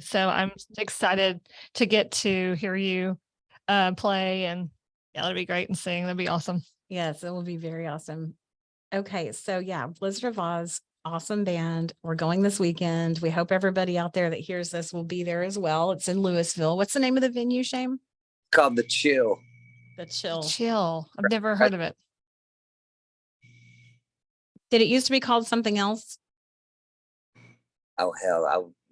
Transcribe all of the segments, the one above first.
So I'm excited to get to hear you play, and yeah, that'd be great, and sing. That'd be awesome. Yes, it will be very awesome. Okay, so yeah, Blizzard of Oz, awesome band. We're going this weekend. We hope everybody out there that hears this will be there as well. It's in Louisville. What's the name of the venue, Shame? Called the Chill. The Chill. Chill. I've never heard of it. Did it used to be called something else? Oh hell,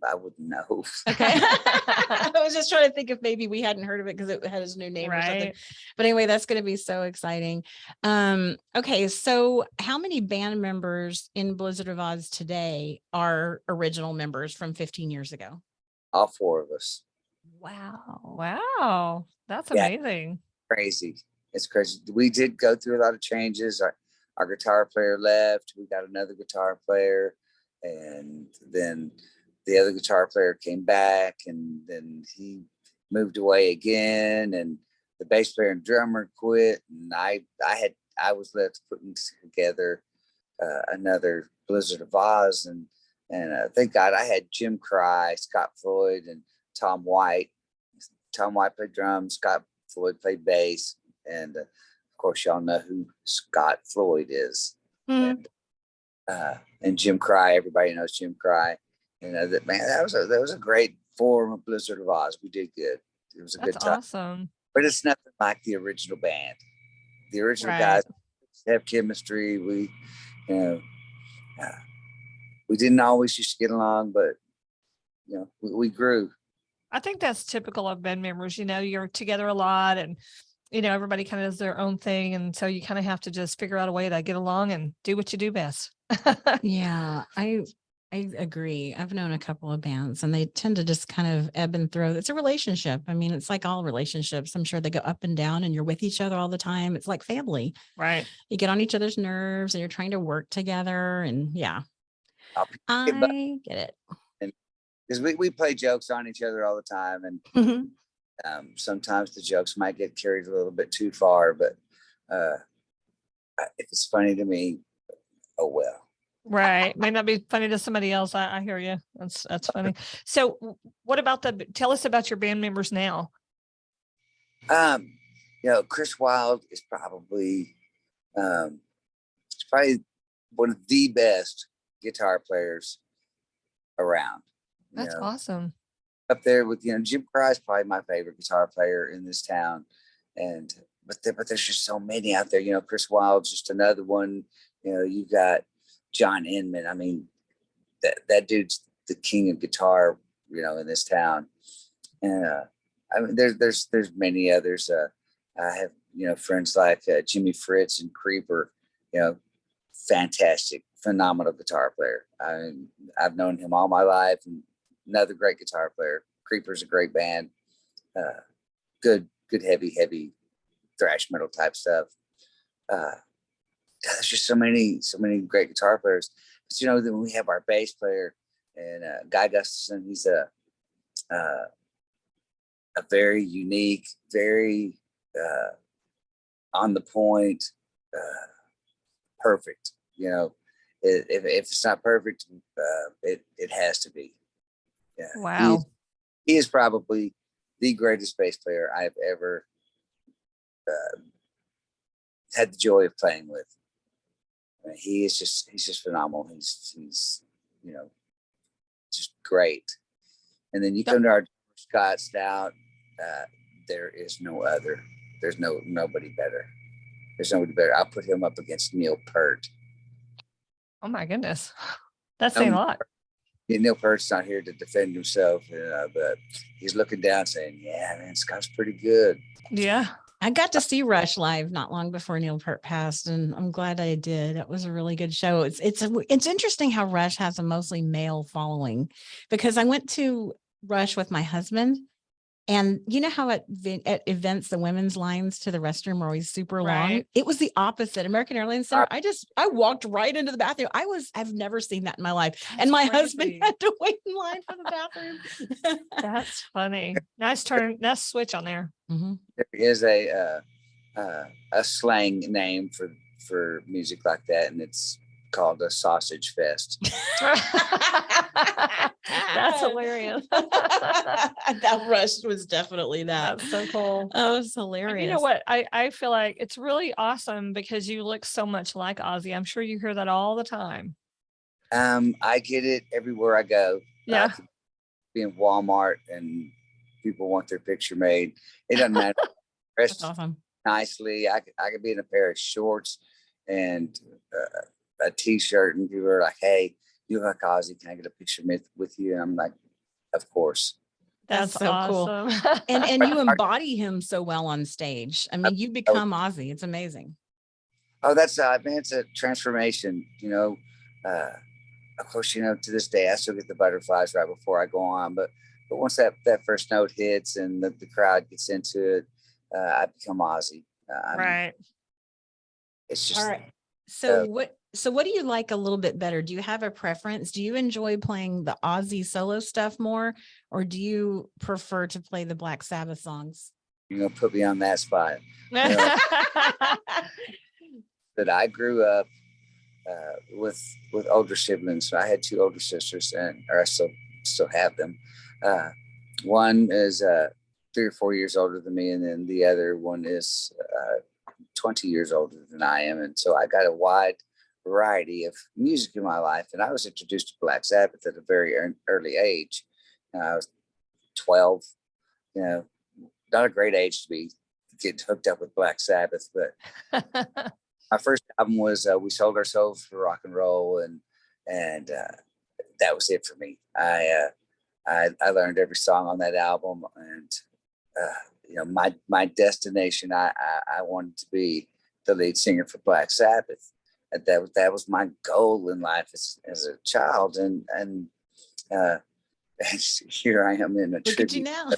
I wouldn't know. Okay. I was just trying to think if maybe we hadn't heard of it because it had its new name or something. Right. But anyway, that's going to be so exciting. Okay, so how many band members in Blizzard of Oz today are original members from 15 years ago? All four of us. Wow. Wow. That's Yeah. amazing. Crazy. It's crazy. We did go through a lot of changes. Our guitar player left. We got another guitar player, and then the other guitar player came back, and then he moved away again, and the bass player and drummer quit, and I was left putting together another Blizzard of Oz, and thank God I had Jim Cry, Scott Floyd, and Tom White. Tom White played drums, Scott Floyd played bass, and of course y'all know who Scott Floyd is. Mm-hmm. And Jim Cry, everybody knows Jim Cry. And that was a great form of Blizzard of Oz. We did good. It was a good time. Awesome. But it's nothing like the original band. The original Right. guys have chemistry. We didn't always used to get along, but we grew. I think that's typical of band members. You're together a lot, and everybody kind of does their own thing, and so you kind of have to just figure out a way to get along and do what you do best. Yeah, I agree. I've known a couple of bands, and they tend to just kind of ebb and flow. It's a relationship. I mean, it's like all relationships. I'm sure they go up and down, and you're with each other all the time. It's like family. Right. You get on each other's nerves, and you're trying to work together. And yeah, I get it. Because we play jokes on each other all the time, and sometimes the jokes might get carried a little bit too far, but if it's funny to me, oh well. Right. May not be funny to somebody else. I hear you. That's funny. So what about tell us about your band members now. Chris Wilde is probably one of the best guitar players around. That's awesome. Up there with Jim Cry is probably my favorite guitar player in this town, but there's just so many out there. Chris Wilde's just another one. You've got John Inman. I mean, that dude's the king of guitar, in this town. And I mean, there's many others. I have friends like Jimmy Fritz and Creeper. Fantastic, phenomenal guitar player. I've known him all my life, and another great guitar player. Creeper's a great band. Good heavy thrash metal type stuff. There's just so many great guitar players. But then we have our bass player, and Guy Gustafson. He's a very unique, very on the point, perfect. If it's not perfect, it has to be. Yeah. Wow. He is probably the greatest bass player I've ever had the joy of playing with. He's just phenomenal. He's just great. And then you come to our Scott Stout. There is no other. There's nobody better. There's nobody better. I'll put him up against Neil Peart. Oh my goodness, that's saying a lot. Neil Peart's not here to defend himself, but he's looking down, saying, "Yeah, man, Scott's pretty good." Yeah. I got to see Rush live not long before Neil Peart passed, and I'm glad I did. It was a really good show. It's interesting how Rush has a mostly male following, because I went to Rush with my husband, and you know how at events the women's lines to the restroom are always super long. It was the opposite. American Airlines Center. I walked right into the bathroom. I've never seen that in my life. That's and my crazy. husband had to wait in line for the bathroom. That's funny. Nice switch on there. Mm-hmm. There is a slang name for music like that, and it's called a sausage fest. That's hilarious. That Rush was definitely that. That's so cool. That was And hilarious. you know what? I feel like it's really awesome because you look so much like Ozzy. I'm sure you hear that all the time. I get it everywhere I go. Yeah. I could be in Walmart and people want their picture made. It doesn't matter. That's Dressed awesome. nicely. I could be in a pair of shorts and a t-shirt, and people are like, "Hey, you look like Ozzy. Can I get a picture with you?" And I'm like, "Of course." That's so awesome. cool. And you embody him so well on stage. I mean, you become Ozzy. It's amazing. Oh, that's man, it's a transformation. Of course, to this day I still get the butterflies right before I go on, but once that first note hits and the crowd gets into it, I become Ozzy. Right. It's just all right. So what do you like a little bit better? Do you have a preference? Do you enjoy playing the Ozzy solo stuff more, or do you prefer to play the Black Sabbath songs? put me on that spot. That I grew up with older siblings. So I had two older sisters, or I still have them. One is 3 or 4 years older than me, and then the other one is 20 years older than I am. And so I got a wide variety of music in my life. And I was introduced to Black Sabbath at a very early age. I was 12, not a great age to be getting hooked up with Black Sabbath, but my first album was "We Sold Our Souls for Rock and Roll," and that was it for me. I learned every song on that album, and my destination. I wanted to be the lead singer for Black Sabbath. And that was my goal in life as a child, and here I am in a Look at you tribute. now.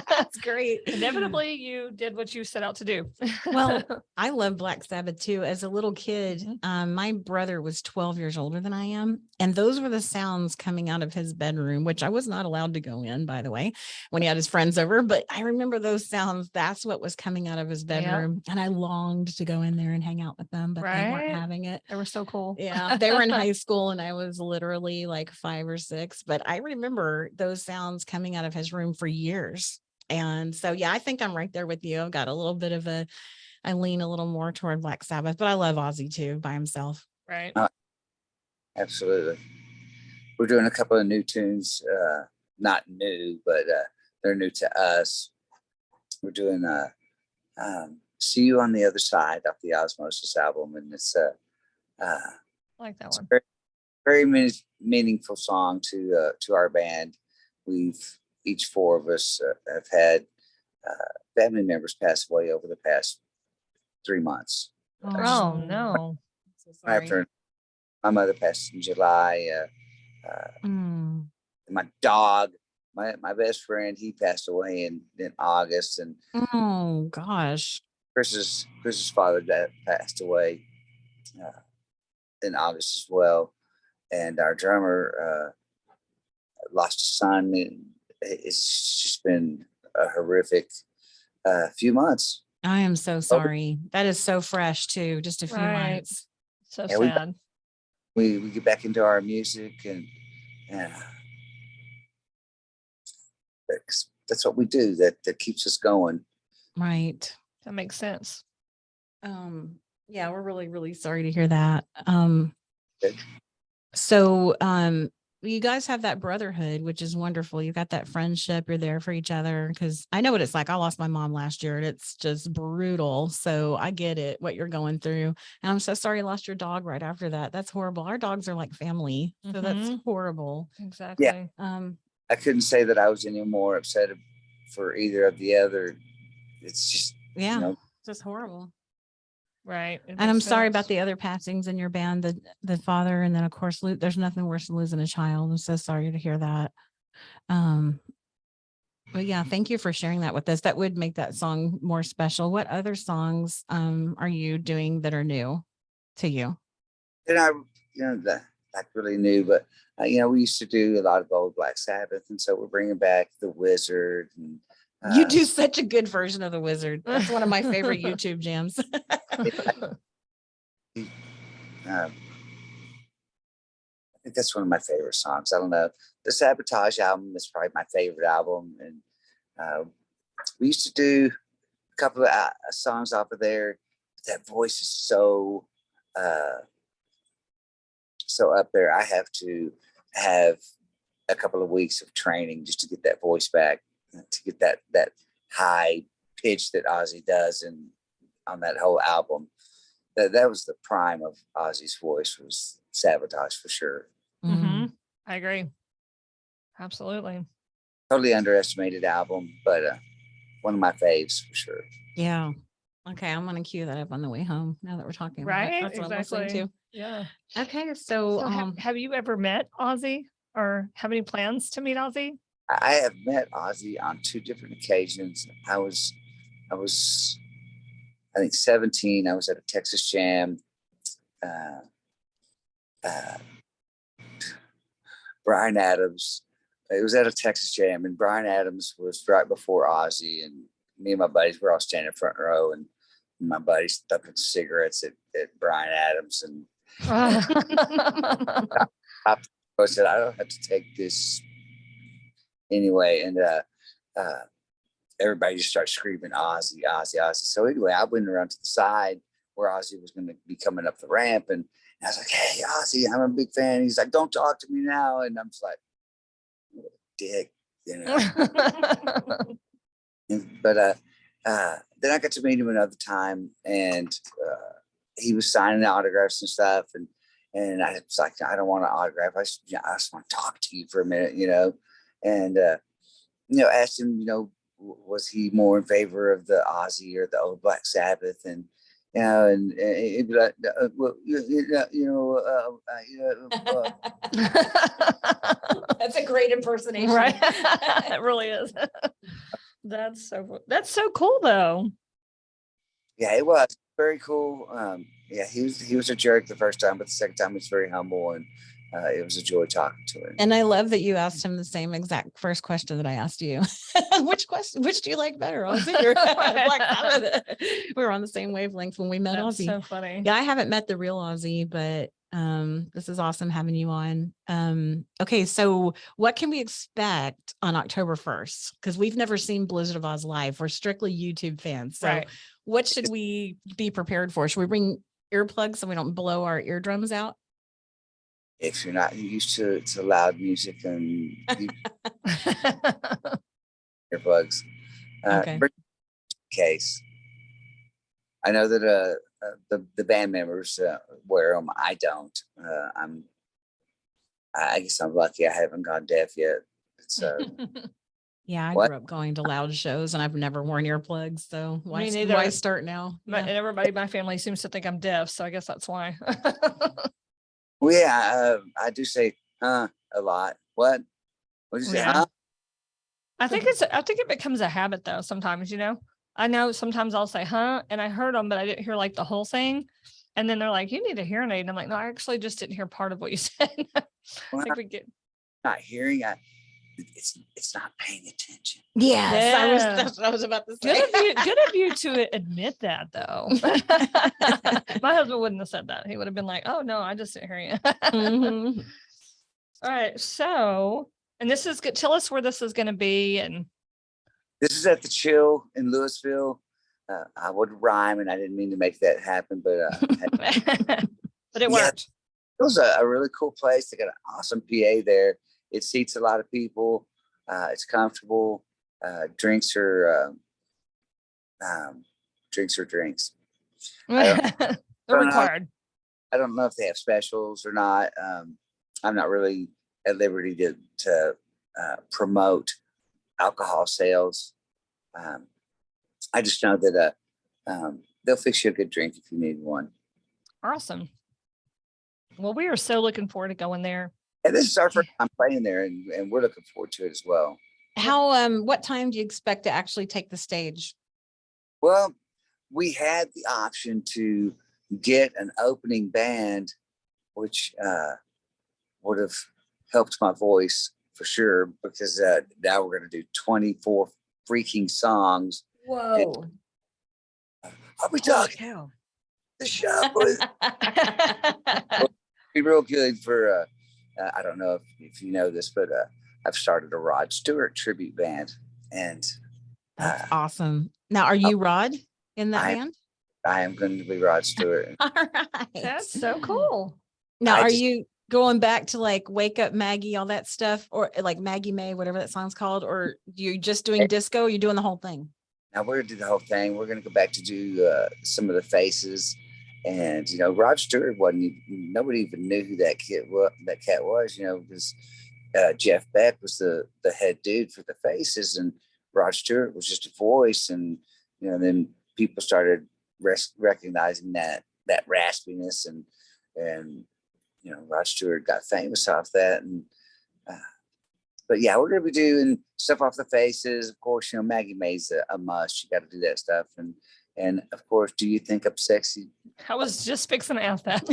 That's great. Inevitably, you did what you set out to do. Well, I love Black Sabbath too. As a little kid, my brother was 12 years older than I am. And those were the sounds coming out of his bedroom, which I was not allowed to go in, by the way, when he had his friends over. But I remember those sounds. That's what was coming out of his bedroom. Yep. And I longed to go in there and hang out with them, but they weren't having it. They were so cool. Yeah. They were in high school and I was literally like 5 or 6. But I remember those sounds coming out of his room for years. And so, yeah, I think I'm right there with you. I've got a little bit of I lean a little more toward Black Sabbath, but I love Ozzy too by himself. Right. Absolutely. We're doing a couple of new tunes, not new, but they're new to us. We're doing "See You on the Other Side" off the Osmosis album. And it's I like that one. Very, very meaningful song to our band. Each 4 of us have had family members pass away over the past 3 months. Oh no! So sorry. After my mother passed in July, my dog, my best friend, he passed away in August, and oh gosh, Chris's father passed away in August as well, and our drummer lost a son. And it's just been a horrific few months. I am so sorry. That is so fresh too. Just a few months. So sad. We get back into our music, and that's what we do. That keeps us going. Right. That makes sense. Yeah, we're really, really sorry to hear that. So you guys have that brotherhood, which is wonderful. You got that friendship. You're there for each other, because I know what it's like. I lost my mom last year and it's just brutal. So I get it, what you're going through. And I'm so sorry you lost your dog right after that. That's horrible. Our dogs are like family. So that's horrible. Exactly. Yeah. I couldn't say that I was any more upset for either of the other. It's just, just horrible. Right. And I'm sorry about the other passings in your band, the father, and then of course, there's nothing worse than losing a child. I'm so sorry to hear that. But yeah, thank you for sharing that with us. That would make that song more special. What other songs are you doing that are new to you? And like really new, but we used to do a lot of old Black Sabbath, and so we're bringing back The Wizard. And you do such a good version of The Wizard. That's one of my favorite YouTube jams. think that's one of my favorite songs. I don't know. The Sabotage album is probably my favorite album. And we used to do a couple of songs off of there. That voice is so up there. I have to have a couple of weeks of training just to get that voice back, to get that high pitch that Ozzy does and on that whole album. That was the prime of Ozzy's voice, was Sabotage for sure. Mm-hmm. I agree. Absolutely. Totally underestimated album, but one of my faves for sure. Yeah. Okay, I'm gonna cue that up on the way home now that we're talking about it. Right? That's what I'm listening Exactly. to. Yeah. Okay, So so have you ever met Ozzy or have any plans to meet Ozzy? I have met Ozzy on 2 different occasions. I was I think 17. I was at a Texas Jam. Bryan Adams. It was at a Texas Jam, and Bryan Adams was right before Ozzy, and me and my buddies were all standing front row, and my buddies stuck with cigarettes at Bryan Adams, and I said, I don't have to take this anyway, and everybody just started screaming Ozzy, Ozzy, Ozzy. So anyway, I went around to the side where Ozzy was going to be coming up the ramp, and I was like, "Hey, Ozzy, I'm a big fan." He's like, "Don't talk to me now," and I'm just like, "What a dick," you know. But then I got to meet him another time, and he was signing autographs and stuff, and I was like, "I don't want an autograph. I just want to talk to you for a minute," you know, and asked him, was he more in favor of the Ozzy or the old Black Sabbath, and and he'd be like, well, that's a great impersonation. Right. It really is. That's so cool though. Yeah, it was very cool. Yeah, he was a jerk the first time, but the second time he was very humble, and it was a joy talking to him. And I love that you asked him the same exact first question that I asked you. Which do you like better, Ozzy or Black Sabbath? We were on the same wavelength when we met That's Ozzy. so funny. Yeah, I haven't met the real Ozzy, but this is awesome having you on. Okay, so what can we expect on October 1st? Because we've never seen Blizzard of Oz live. We're strictly YouTube fans. So Right. what should we be prepared for? Should we bring earplugs so we don't blow our eardrums out? If you're not used to loud music and earplugs, Okay. bring a case. I know that the band members wear them. I don't. I guess I'm lucky. I haven't gone deaf yet. So yeah, I what? grew up going to loud shows and I've never worn earplugs. So Me neither. why start now? And everybody in my family seems to think I'm deaf, so I guess that's why. Well, yeah, I do say a lot. What did you say? Yeah. Huh? I think it becomes a habit though. Sometimes, I know sometimes I'll say, huh, and I heard them, but I didn't hear like the whole thing. And then they're like, you need a hearing aid. And I'm like, no, I actually just didn't hear part of what you said. Well, Like we get not hearing. It's not paying attention. Yes, Yeah. that's what I was about to say. good of you to admit that though. My husband wouldn't have said that. He would have been like, oh no, I just didn't hear you. Mhm. All right. So, and this is good. Tell us where this is going to be. And This is at the Chill in Louisville. I would rhyme, and I didn't mean to make that happen, but but it worked. It was a really cool place. They got an awesome PA there. It seats a lot of people. It's comfortable. Drinks are drinks. They're required. I don't know if they have specials or not. I'm not really at liberty to promote alcohol sales. I just know that they'll fix you a good drink if you need one. Awesome. Well, we are so looking forward to going there. And this is our first time playing there, and we're looking forward to it as well. What time do you expect to actually take the stage? Well, we had the option to get an opening band, which would have helped my voice for sure, because now we're going to do 24 freaking songs. Whoa. I'll be talking. The show would be real good for I don't know if you know this, but I've started a Rod Stewart tribute band, and That's awesome. Now, are I, you Rod in that I band? I am going to be Rod Stewart. All right. That's so cool. Now, I are just- you going back to like Wake Up Maggie, all that stuff, or like Maggie May, whatever that song's called, or you're just doing disco? Or you're doing the whole thing? Now we're gonna do the whole thing. We're gonna go back to do some of the faces, and Rod Stewart nobody even knew who that cat was. Because Jeff Beck was the head dude for the faces, and Rod Stewart was just a voice, and then people started recognizing that raspiness, and Rod Stewart got famous off that, and but yeah, we're gonna be doing stuff off the faces. Of course, Maggie May's a must. You got to do that stuff, and of course, do you think I'm sexy? I was just fixing to ask that.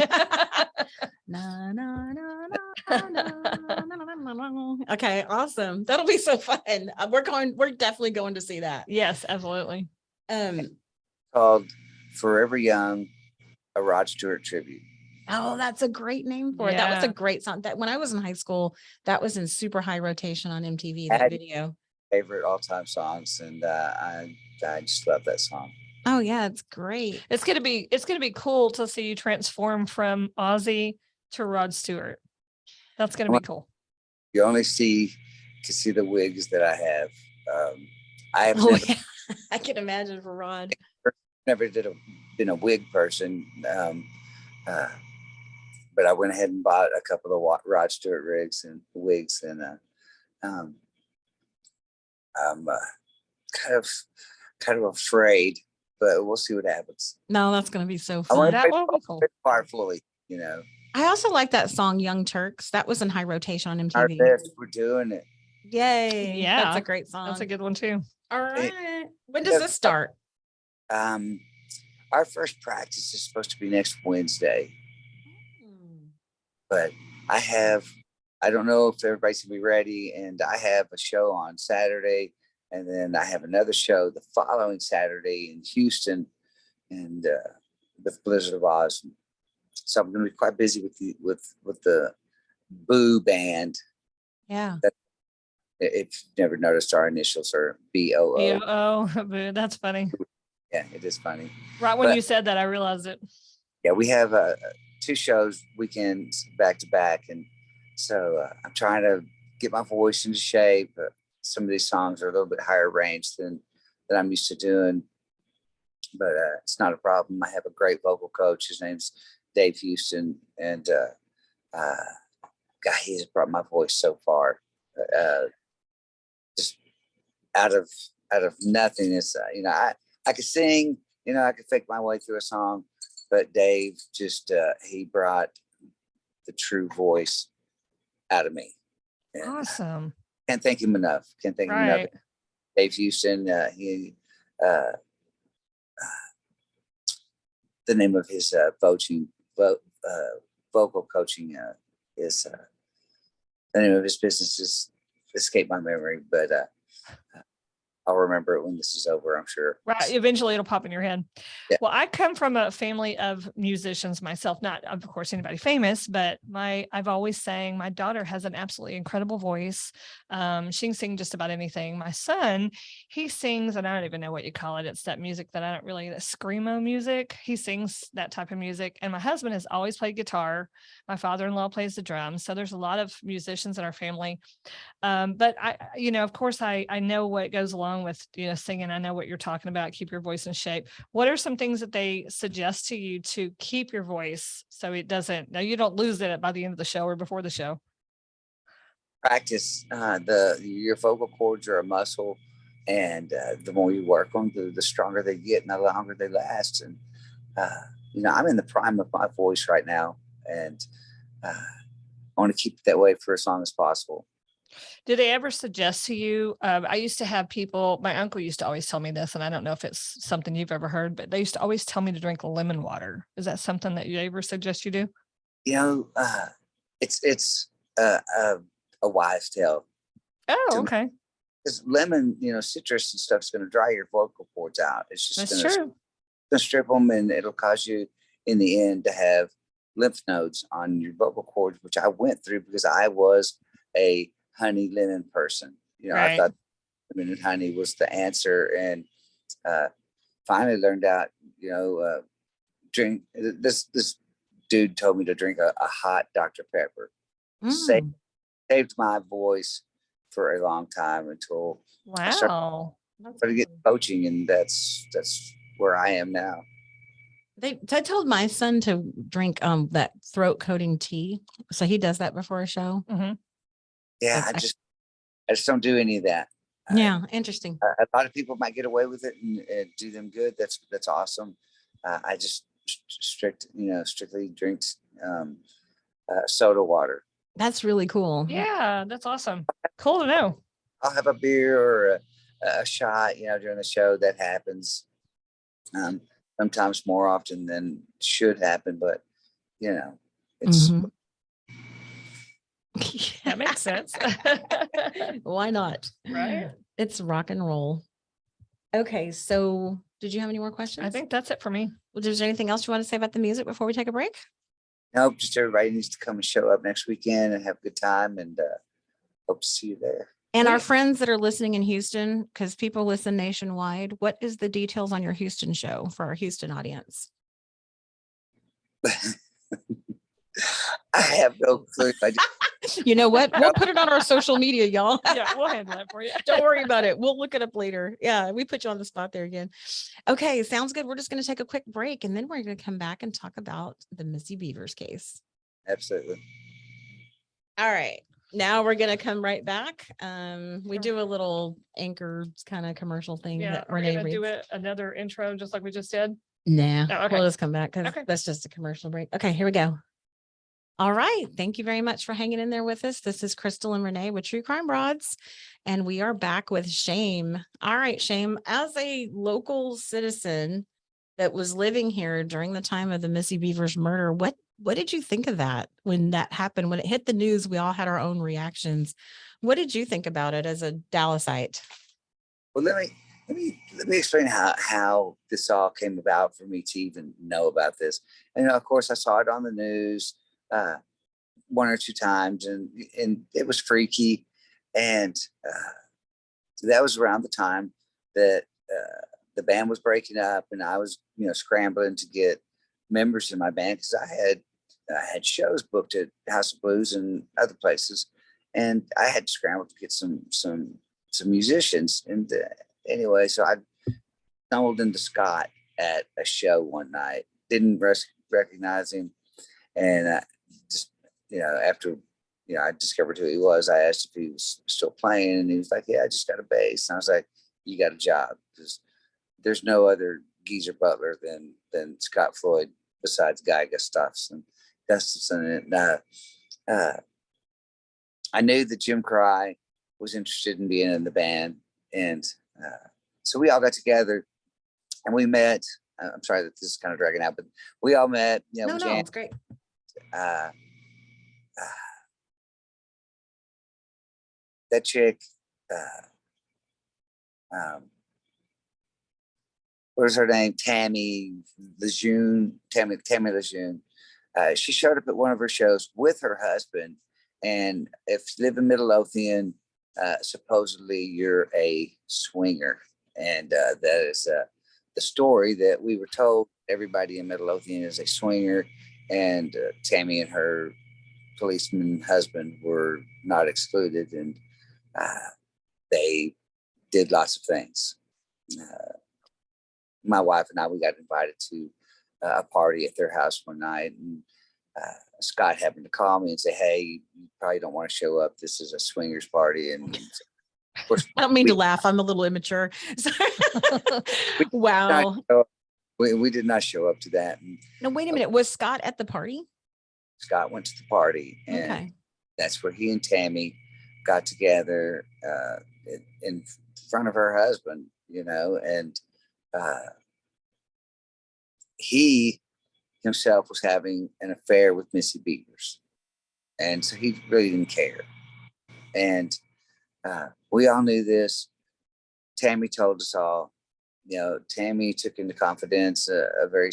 Na, na, na, na, na, na, na, na, na. Okay, awesome. That'll be so fun. We're definitely going to see that. Yes, absolutely. Called Forever Young, a Rod Stewart tribute. Oh, that's a great name for it. That was a Yeah. great song. That when I was in high school, that was in super high rotation on MTV, that video. Favorite all-time songs, and I just love that song. Oh yeah, it's great. It's gonna be cool to see you transform from Ozzy to Rod Stewart. That's gonna be cool. You only can see the wigs that I have. I have Oh yeah, I can imagine for Rod. never been a wig person, but I went ahead and bought a couple of Rod Stewart wigs, and I'm kind of afraid, but we'll see what happens. No, that's gonna be so I fun. want That will be cool. powerfully, I also like that song Young Turks. That was in high rotation on our MTV. best. We're doing it. Yay. Yeah. That's a great song. That's a good one too. All right. When does this start? Our first practice is supposed to be next Wednesday, but I don't know if everybody's gonna be ready, and I have a show on Saturday, and then I have another show the following Saturday in Houston, and with Blizzard of Oz. So I'm gonna be quite busy with the Boo band. Yeah. If you've never noticed, our initials are BOO. Oh, that's funny. Yeah, it is funny. Right when But- you said that, I realized it. Yeah, we have 2 shows weekends back to back, and so I'm trying to get my voice into shape. Some of these songs are a little bit higher range than I'm used to doing, but it's not a problem. I have a great vocal coach. His name's Dave Houston, and God, he's brought my voice so far. Just out of nothingness, I could sing, I could fake my way through a song, but Dave just he brought the true voice out of me. And Awesome. can't thank him enough. Right. Dave Houston, the name of his vocal coaching is the name of his business is escaped my memory, but I'll remember it when this is over, I'm sure. Right. Eventually it'll pop in your head. Yeah. Well, I come from a family of musicians myself, not of course anybody famous, but I've always sang, my daughter has an absolutely incredible voice. She can sing just about anything. My son, he sings, and I don't even know what you call it. It's that music that I don't really, that screamo music. He sings that type of music. And my husband has always played guitar. My father-in-law plays the drums. So there's a lot of musicians in our family. But I, of course I know what goes along with, singing. I know what you're talking about. Keep your voice in shape. What are some things that they suggest to you to keep your voice so it doesn't, now you don't lose it by the end of the show or before the show? Practice. Your vocal cords are a muscle, and the more you work on them, the stronger they get and the longer they last. And I'm in the prime of my voice right now, and I want to keep it that way for as long as possible. Did they ever suggest to you? I used to have people, my uncle used to always tell me this, and I don't know if it's something you've ever heard, but they used to always tell me to drink lemon water. Is that something that you ever suggest you do? It's a wives' tale. Oh, To me. okay. Because lemon, citrus and stuff is going to dry your vocal cords out. It's just That's going true. to strip them, and it'll cause you in the end to have lymph nodes on your vocal cords, which I went through because I was a honey lemon person. I Right. thought lemon and honey was the answer, and finally learned out, drink this dude told me to drink a hot Dr. Pepper. Saved my voice for a long time until I Wow. started getting coaching, and that's where I am now. I told my son to drink that throat coating tea. So he does that before a show. Mhm. Yeah, I just don't do any of that. Yeah, interesting. A lot of people might get away with it and do them good. That's awesome. I just strictly drink soda water. That's really cool. Yeah, that's awesome. Cool to know. I'll have a beer or a shot, during the show. That happens. Sometimes more often than should happen, but it's That makes sense. Why not? Right. It's rock and roll. Okay, so did you have any more questions? I think that's it for me. Well, is there anything else you want to say about the music before we take a break? Nope, just everybody needs to come and show up next weekend and have a good time, and hope to see you there. And our friends that are listening in Houston, because people listen nationwide, what is the details on your Houston show for our Houston audience? I have no clue. You know what? We'll put it on our social media, y'all. Yeah, we'll handle that for you. Don't worry about it. We'll look it up later. Yeah, we put you on the spot there again. Okay, sounds good. We're just going to take a quick break, and then we're going to come back and talk about the Missy Bevers case. Absolutely. All right. Now we're going to come right back. We do a little anchor kind of commercial thing. Yeah, that are we Renee gonna do reads. another intro just like we just did? Nah, Oh, okay. we'll just come back because Okay. that's just a commercial break. Okay, here we go. All right. Thank you very much for hanging in there with us. This is Crystal and Renee with True Crime Broads, and we are back with Shame. All right, Shame, as a local citizen that was living here during the time of the Missy Bevers murder, what did you think of that when that happened? When it hit the news, we all had our own reactions. What did you think about it as a Dallasite? Well, let me explain how this all came about for me to even know about this. And of course, I saw it on the news one or two times, and it was freaky. And that was around the time that the band was breaking up, and I was scrambling to get members in my band because I had shows booked at House of Blues and other places, and I had scrambled to get some musicians. And anyway, so I stumbled into Scott at a show one night, didn't recognize him, and just after I discovered who he was, I asked if he was still playing, and he was like, "Yeah, I just got a bass." And I was like, "You got a job," because there's no other Geezer Butler than Scott Floyd besides Guy Gustafson. And I knew that Jim Cry was interested in being in the band, and so we all got together and we met. I'm sorry that this is kind of dragging out, but we all met. No, it's great. That chick, what is her name? Tammy Lejeune. She showed up at one of her shows with her husband. And if you live in Midlothian, supposedly you're a swinger. And that is the story that we were told. Everybody in Midlothian is a swinger. And Tammy and her policeman husband were not excluded. And they did lots of things. My wife and I, we got invited to a party at their house one night, and Scott happened to call me and say, "Hey, you probably don't want to show up. This is a swingers party." And of course, I don't mean to laugh. I'm a little immature. Wow. We did not show up to that. And no, wait a minute. Was Scott at the party? Scott went to the party, and that's where he and Tammy got together in front of her husband, and he himself was having an affair with Missy Bevers, and so he really didn't care. And we all knew this. Tammy told us all. Tammy took into confidence a very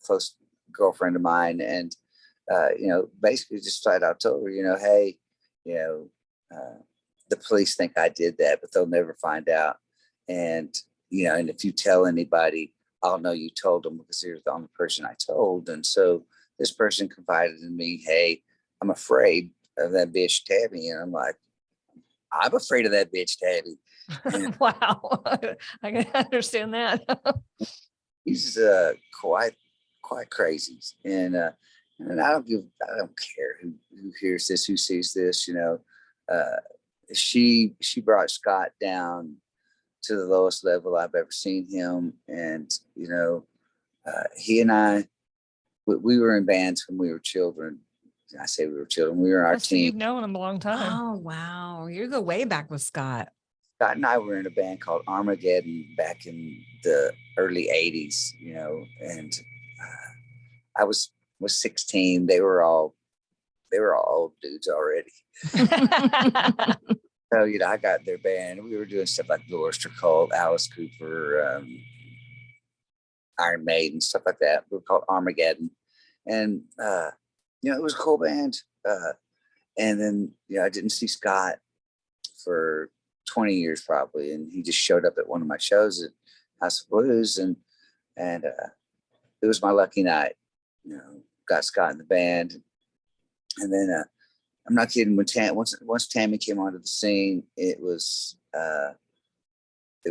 close girlfriend of mine, and basically just flat out told her, hey, you know, the police think I did that, but they'll never find out. And, and if you tell anybody, I'll know you told them because you're the only person I told. And so this person confided in me, hey, I'm afraid of that bitch Tabby. And I'm like, I'm afraid of that bitch Tabby. And Wow. I can understand that. he's quite crazy. And I don't care who hears this, who sees this, she brought Scott down to the lowest level I've ever seen him. And, he and I, we were in bands when we were children. I say we were children. We were in our So you've team. known him a long time. Oh, wow. You go way back with Scott. Scott and I were in a band called Armageddon back in the early 80s, and I was 16. They were all old dudes already. So, I got their band. We were doing stuff like the Oyster Cult, Alice Cooper, Iron Maiden, stuff like that. We were called Armageddon. And, it was a cool band. And then, I didn't see Scott for 20 years probably. And he just showed up at one of my shows at House of Blues. And it was my lucky night, got Scott in the band. And then, I'm not kidding. When once Tammy came onto the scene, it was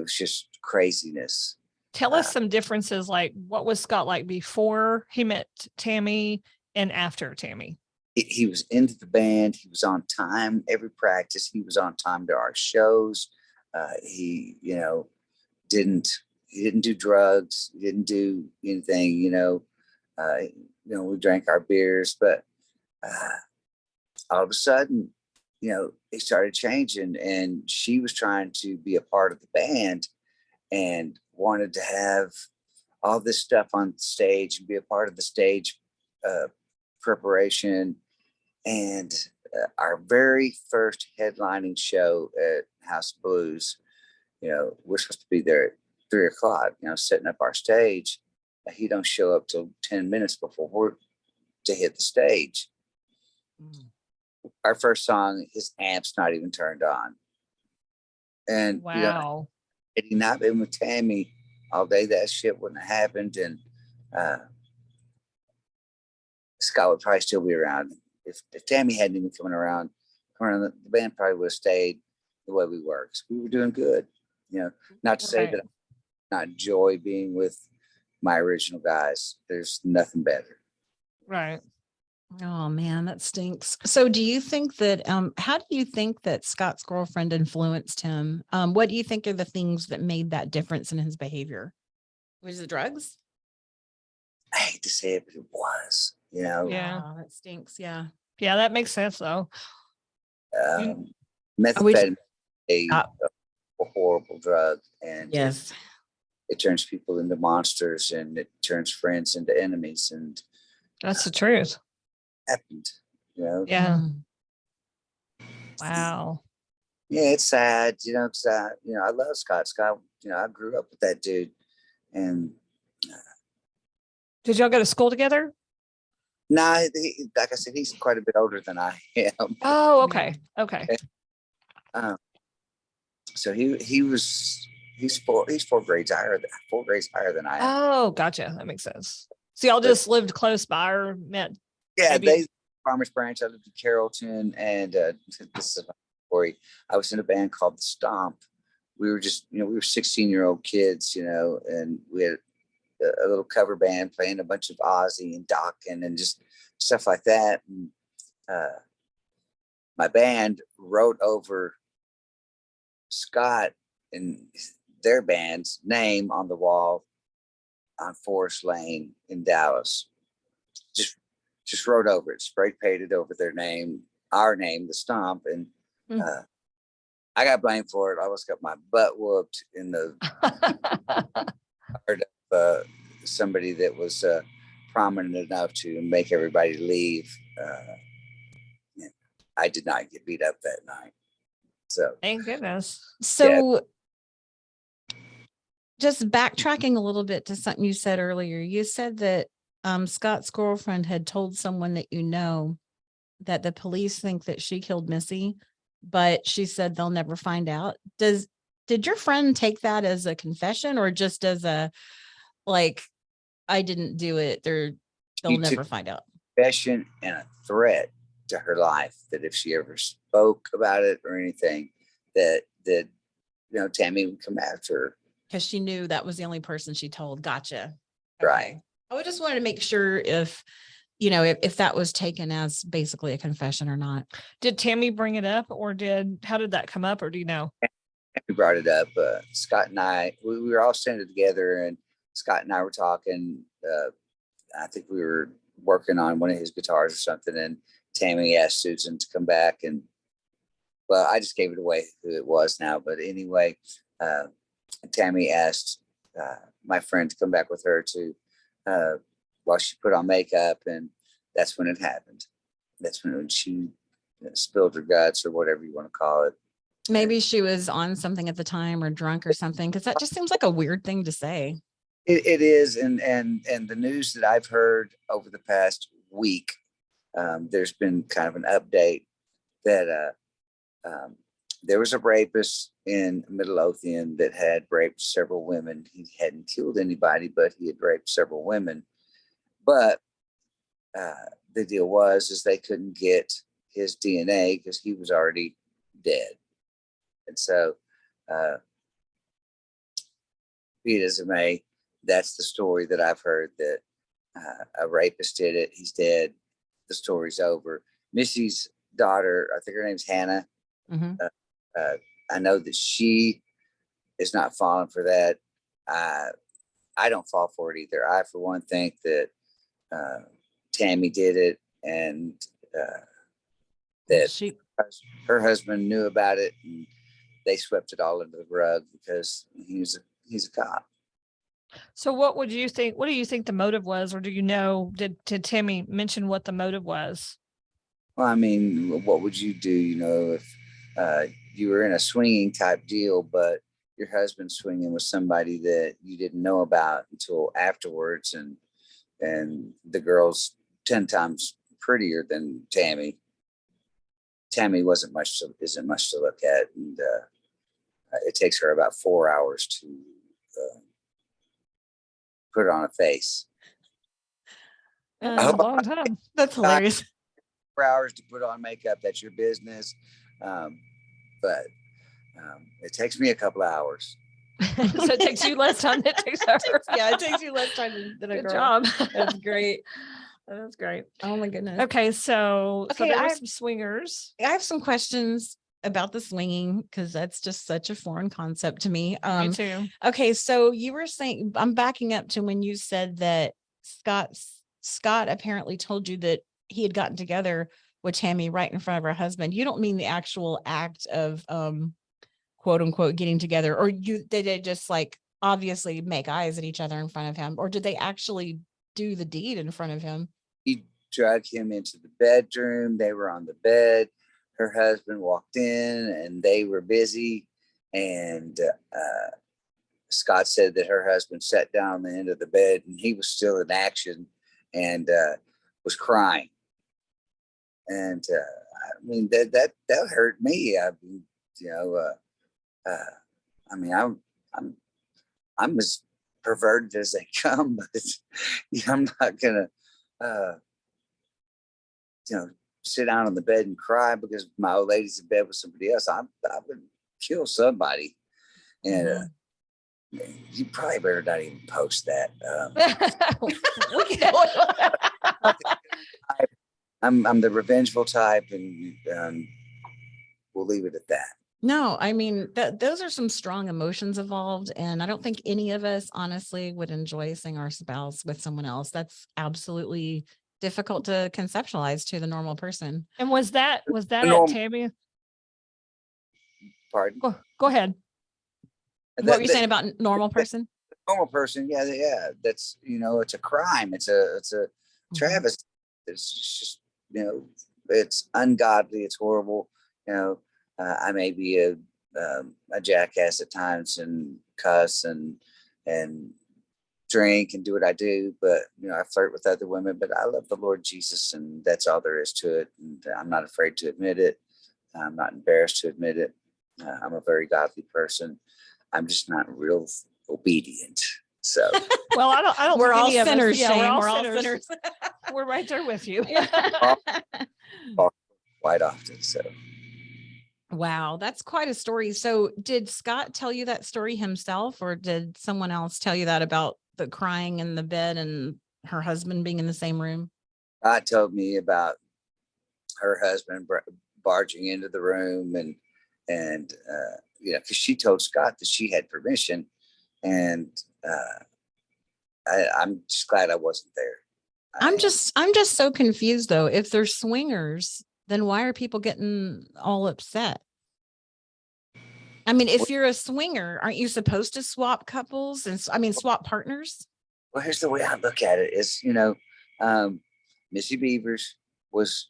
just craziness. Tell us some differences. Like, what was Scott like before he met Tammy and after Tammy? He was into the band. He was on time every practice. He was on time to our shows. He didn't do drugs. He didn't do anything. We drank our beers, but all of a sudden, it started changing, and she was trying to be a part of the band and wanted to have all this stuff on stage and be a part of the stage preparation. And our very first headlining show at House of Blues, we're supposed to be there at 3:00, setting up our stage. He don't show up till 10 minutes before we're to hit the stage. Our first song, his amp's not even turned on. And wow. Had he not been with Tammy all day, that shit wouldn't have happened. And Scott would probably still be around. If Tammy hadn't even come around, the band probably would have stayed the way we were. 'Cause we were doing good. Not to say that I not enjoy being with my original guys. There's nothing better. Right. Oh man, that stinks. So do you think that, how do you think that Scott's girlfriend influenced him? What do you think are the things that made that difference in his behavior? Was it drugs? I hate to say it, but it was, Yeah. Oh, that stinks. Yeah. Yeah, that makes sense though. Methamphetamine is a horrible drug, and yes, it turns people into monsters, and it turns friends into enemies, and That's the truth. happened, Yeah. Mm. Wow. Yeah, it's sad, because I love Scott. Scott, I grew up with that dude, and Did y'all go to school together? nah, like I said, he's quite a bit older than I am. Oh, okay. Okay. So he's four grades higher than I am. Oh, gotcha. That makes sense. So y'all just lived close by or met? Yeah, maybe? they Farmers Branch. I lived in Carrollton, and this is a story. I was in a band called The Stomp. We were just, we were 16-year-old kids, and we had a little cover band playing a bunch of Ozzy and Dokken and just stuff like that. And my band wrote over Scott and their band's name on the wall on Forest Lane in Dallas. Just wrote over it, spray painted over their name, our name, The Stomp. And I got blamed for it. I almost got my butt whooped in the part of somebody that was prominent enough to make everybody leave. I did not get beat up that night. So Thank goodness. So just backtracking a little bit to something you said earlier, you said that Scott's girlfriend had told someone that you know that the police think that she killed Missy, but she said they'll never find out. Did your friend take that as a confession or just as a like, I didn't do it, they'll She never took find out? confession and a threat to her life that if she ever spoke about it or anything, that Tammy would come after her. Because she knew that was the only person she told. Gotcha. Right. I would just wanted to make sure if, if that was taken as basically a confession or not. Did Tammy bring it up or how did that come up or do you know? We brought it up. Scott and I, we were all standing together, and Scott and I were talking. I think we were working on one of his guitars or something, and Tammy asked Susan to come back, and well, I just gave it away who it was now. But anyway, Tammy asked my friend to come back with her to while she put on makeup, and that's when it happened. That's when she spilled her guts or whatever you want to call it. Maybe she was on something at the time or drunk or something, because that just seems like a weird thing to say. It is, and the news that I've heard over the past week, there's been kind of an update that there was a rapist in Midlothian that had raped several women. He hadn't killed anybody, but he had raped several women. But the deal is they couldn't get his DNA because he was already dead. And so, be it as it may, that's the story that I've heard, that a rapist did it. He's dead. The story's over. Missy's daughter, I think her name's Hannah. Mm-hmm. I know that she is not falling for that. I don't fall for it either. I, for one, think that Tammy did it, and that her husband knew about it, and they swept it all under the rug because he's a cop. So what do you think the motive was, or do you know, did Tammy mention what the motive was? Well, I mean, what would you do, if you were in a swinging type deal, but your husband's swinging with somebody that you didn't know about until afterwards, and the girl's 10 times prettier than Tammy. Tammy isn't much to look at, and it takes her about 4 hours to put on a face. That's a long time. That's hilarious. 4 hours to put on makeup, that's your business. But it takes me a couple of hours. So it takes you less time than it takes her. Yeah, it takes you less time than a Good girl. job. That's great. That's great. Oh my goodness. Okay, so there I were some swingers. have some questions about the swinging because that's just such a foreign concept to me. Me too. Okay, so you were saying, I'm backing up to when you said that Scott apparently told you that he had gotten together with Tammy right in front of her husband. You don't mean the actual act of quote unquote getting together, or did they just like obviously make eyes at each other in front of him, or did they actually do the deed in front of him? He dragged him into the bedroom. They were on the bed. Her husband walked in and they were busy. And Scott said that her husband sat down on the end of the bed and he was still in action and was crying. And I mean, that hurt me. I mean, I mean, I'm as perverted as they come, but I'm not gonna, sit down on the bed and cry because my old lady's in bed with somebody else. I would kill somebody, and you probably better not even post that. I'm the revengeful type, and we'll leave it at that. No, I mean, those are some strong emotions involved. And I don't think any of us honestly would enjoy seeing our spouse with someone else. That's absolutely difficult to conceptualize to the normal person. And was that at Tammy? Pardon? Go ahead. What were you saying about normal person? Normal person, yeah. That's it's a crime. It's a travesty. It's just it's ungodly. It's horrible. I may be a jackass at times and cuss and drink and do what I do, but I flirt with other women, but I love the Lord Jesus, and that's all there is to it. And I'm not afraid to admit it. I'm not embarrassed to admit it. I'm a very godly person. I'm just not real obedient. So, Well, I don't. We're think all any of us- sinners, yeah, Shane. We're all sinners. We're right there with you. quite often. So, Wow, that's quite a story. So did Scott tell you that story himself, or did someone else tell you that about the crying in the bed and her husband being in the same room? God told me about her husband barging into the room, and because she told Scott that she had permission, and I'm just glad I wasn't there. I'm just so confused though. If they're swingers, then why are people getting all upset? I mean, if you're a swinger, aren't you supposed to swap couples and swap partners? Well, here's the way I look at it: is Missy Bevers was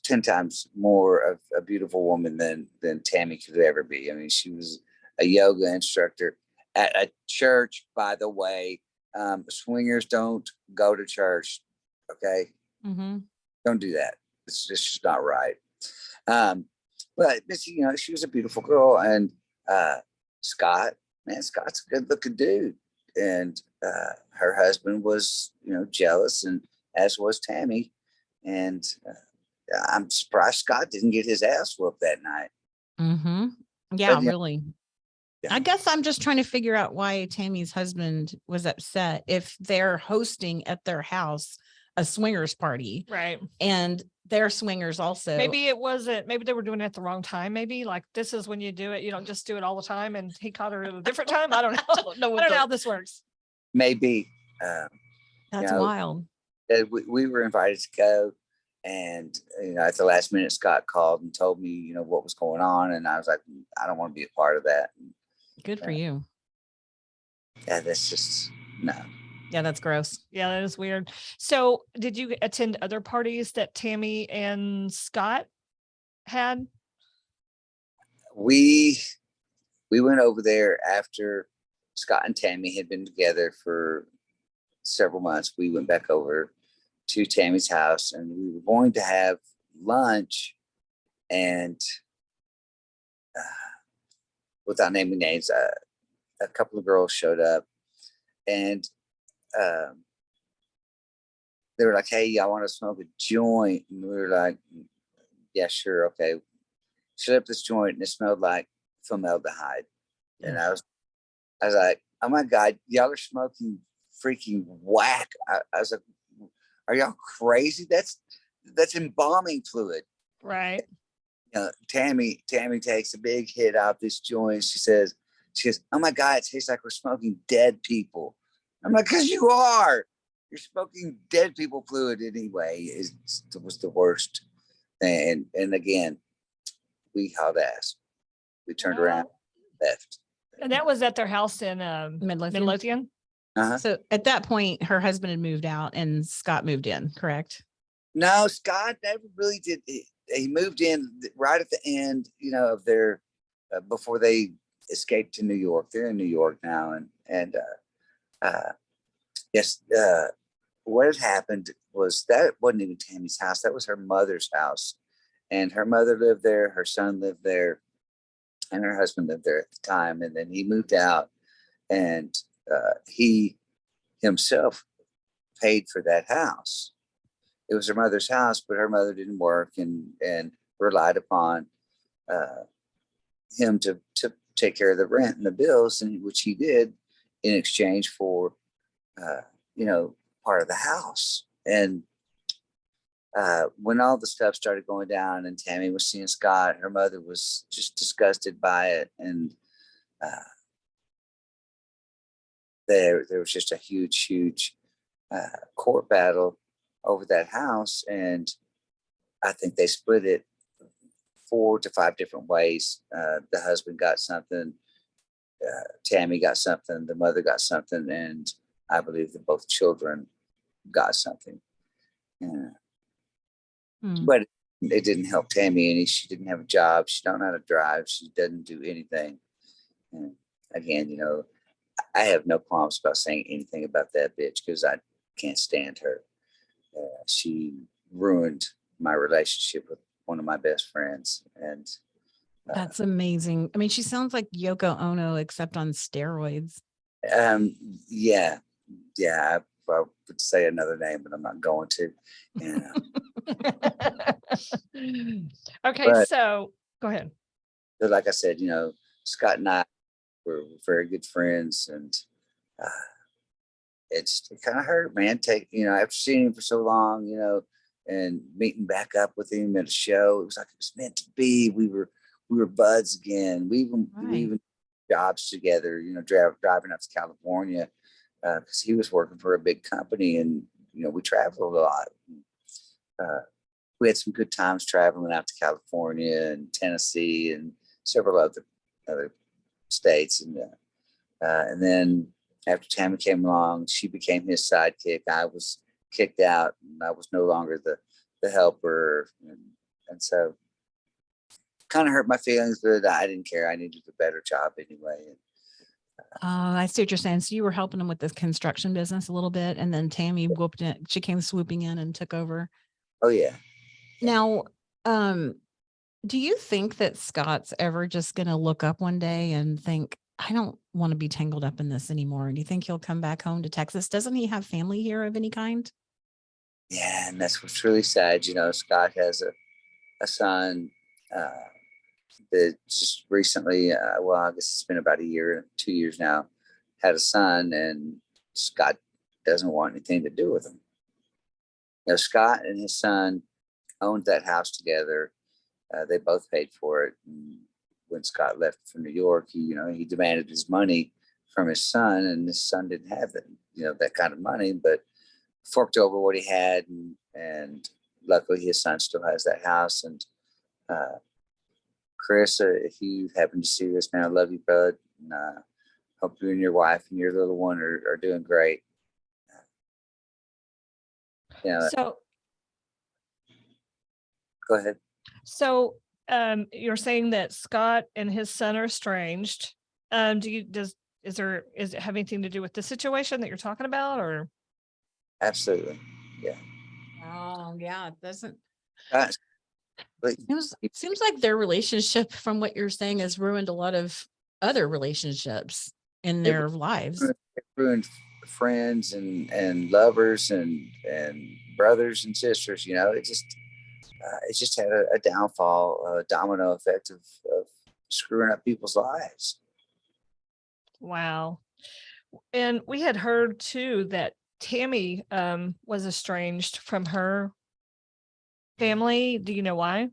10 times more of a beautiful woman than Tammy could ever be. I mean, she was a yoga instructor at a church, by the way. Swingers don't go to church. Okay. Mm-hmm. Don't do that. It's just not right. But Missy, she was a beautiful girl, and Scott's a good looking dude. And her husband was, jealous, and as was Tammy. And I'm surprised Scott didn't get his ass whooped that night. Mm-hmm. Yeah, But, really. Yeah. I guess I'm just trying to figure out why Tammy's husband was upset if they're hosting at their house a swingers party, Right. and they're swingers also. Maybe it wasn't. Maybe they were doing it at the wrong time. Maybe like this is when you do it. You don't just do it all the time. And he caught her at a different time. I don't know. I don't know how this works. Maybe. That's wild. We were invited to go, and at the last minute, Scott called and told me what was going on, and I was like, I don't want to be a part of that. Good for you. Yeah, that's just no. Yeah, that's gross. Yeah, that is weird. So did you attend other parties that Tammy and Scott had? We went over there after Scott and Tammy had been together for several months. We went back over to Tammy's house, and we were going to have lunch, and without naming names, a couple of girls showed up, and they were like, "Hey, y'all want to smoke a joint?" And we were like, "Yeah, sure, okay." She lit up this joint, and it smelled like formaldehyde. And I was like, "Oh my God, y'all are smoking freaking whack." I was like, "Are y'all crazy? That's embalming fluid." Right. Tammy takes a big hit out this joint. She says, "Oh my God, it tastes like we're smoking dead people." I'm like, "'Cause you are. You're smoking dead people fluid anyway." It was the worst. And again, we hauled ass. We turned around, left. And that was at their house in Midlothian. Uh-huh. So at that point, her husband had moved out and Scott moved in, correct? No, Scott never really did. He moved in right at the end, of their before they escaped to New York. They're in New York now, and yes, what had happened was that wasn't even Tammy's house. That was her mother's house, and her mother lived there. Her son lived there, and her husband lived there at the time. And then he moved out, and he himself paid for that house. It was her mother's house, but her mother didn't work and relied upon him to take care of the rent and the bills, and which he did in exchange for, part of the house. And when all the stuff started going down and Tammy was seeing Scott, her mother was just disgusted by it. And there was just a huge court battle over that house. And I think they split it 4 to 5 different ways. The husband got something, Tammy got something, the mother got something, and I believe that both children got something. But it didn't help Tammy any. She didn't have a job. She don't know how to drive. She doesn't do anything. And again, I have no qualms about saying anything about that bitch because I can't stand her. She ruined my relationship with one of my best friends, and That's amazing. I mean, she sounds like Yoko Ono, except on steroids. yeah, I would say another name, but I'm not going to. And, Okay, but so go ahead. like I said, Scott and I were very good friends, and uh, it kind of hurt, man. After seeing him for so long, and meeting back up with him at a show, it was like it was meant to be. We were buds again. We even jobs together, driving up to California because he was working for a big company, and we traveled a lot. Uh, we had some good times traveling out to California and Tennessee and several other states, and then after Tammy came along, she became his sidekick. I was kicked out, and I was no longer the helper, and so kind of hurt my feelings, but I didn't care. I needed a better job anyway. I see what you're saying. So you were helping him with the construction business a little bit, and then Tammy whooped it. She came swooping in and took over. Oh yeah. Now, do you think that Scott's ever just going to look up one day and think, I don't want to be tangled up in this anymore? Do you think he'll come back home to Texas? Doesn't he have family here of any kind? Yeah, and that's what's really sad. Scott has a son that just recently, well, I guess it's been about 2 years now, had a son, and Scott doesn't want anything to do with him. Scott and his son owned that house together. They both paid for it. And when Scott left for New York, he demanded his money from his son, and his son didn't have that kind of money, but forked over what he had, and luckily his son still has that house. And Chris, if you happen to see this, man, I love you, bud, and hope you and your wife and your little one are doing great. So go ahead. So you're saying that Scott and his son are estranged. Does it have anything to do with the situation that you're talking about, or? Absolutely. Yeah. Oh, yeah. It doesn't. But Seems like their relationship, from what you're saying, has ruined a lot of other relationships in their lives. It ruined friends and lovers and brothers and sisters. It just had a downfall, a domino effect of screwing up people's lives. Wow. And we had heard too that Tammy was estranged from her family. Do you know why?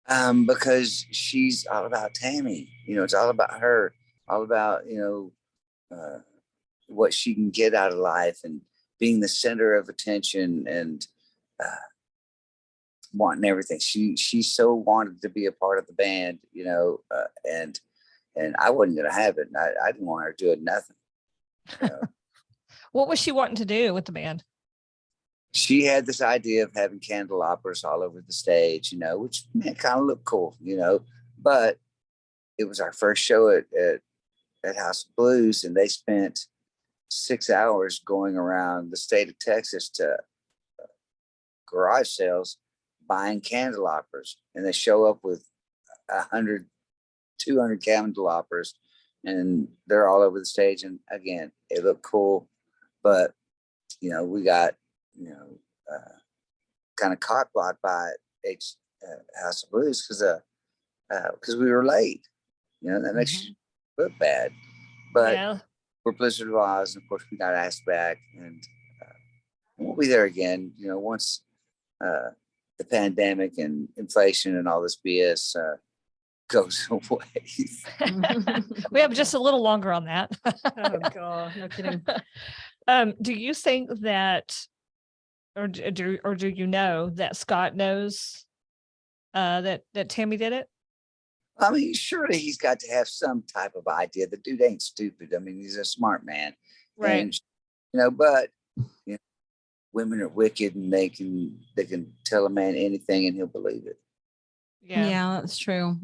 Because she's all about Tammy. It's all about her, all about what she can get out of life and being the center of attention and wanting everything. She so wanted to be a part of the band, and I wasn't gonna have it. And I didn't want her doing nothing. What was she wanting to do with the band? She had this idea of having candelabras all over the stage, which kind of looked cool, but it was our first show at House of Blues, and they spent 6 hours going around the state of Texas to garage sales buying candelabras, and they show up with 100, 200 candelabras, and they're all over the stage. And again, it looked cool, but we got kind of cock blocked by House of Blues because we were late. That makes you look bad, but Yeah. we're Blizzard of Oz, and of course we got asked back, and we'll be there again. Once the pandemic and inflation and all this BS goes away. We have just a little longer on that. Oh God, no kidding. Do you think that, or do you know that Scott knows that Tammy did it? I mean, surely he's got to have some type of idea. The dude ain't stupid. I mean, he's a smart man, Right. And, but women are wicked, and they can tell a man anything and he'll believe it. Yeah, that's true.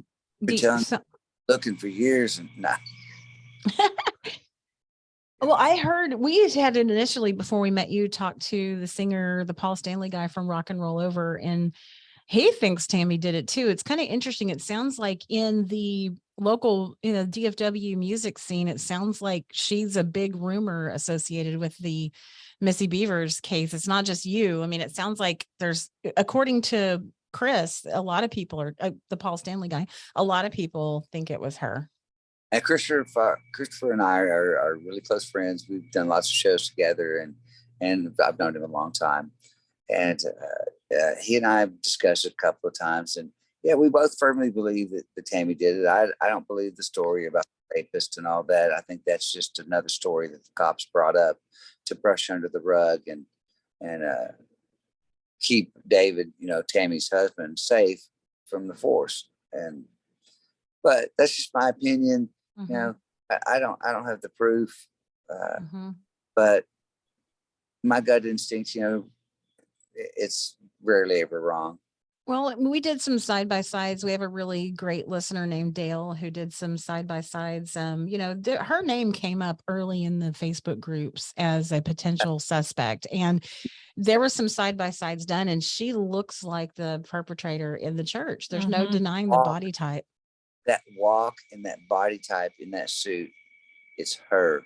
Looking for years and nah. Well, I heard we had it initially before we met you talk to the singer, the Paul Stanley guy from Rock and Roll Over, and he thinks Tammy did it too. It's kind of interesting. It sounds like in the local, DFW music scene, it sounds like she's a big rumor associated with the Missy Bevers case. It's not just you. I mean, it sounds like there's, according to Chris, a lot of people are the Paul Stanley guy. A lot of people think it was her. And Christopher and I are really close friends. We've done lots of shows together, and I've known him a long time. And he and I have discussed it a couple of times, and yeah, we both firmly believe that Tammy did it. I don't believe the story about the rapist and all that. I think that's just another story that the cops brought up to brush under the rug and keep David, Tammy's husband, safe from the force. But that's just my opinion. Mm-hmm. I don't have the proof, Mm-hmm. but my gut instinct, it's rarely ever wrong. Well, we did some side by sides. We have a really great listener named Dale who did some side by sides. Her name came up early in the Facebook groups as a potential suspect, and there were some side by sides done, and she looks like the perpetrator in the church. There's no denying the body type. That walk and that body type in that suit, it's her.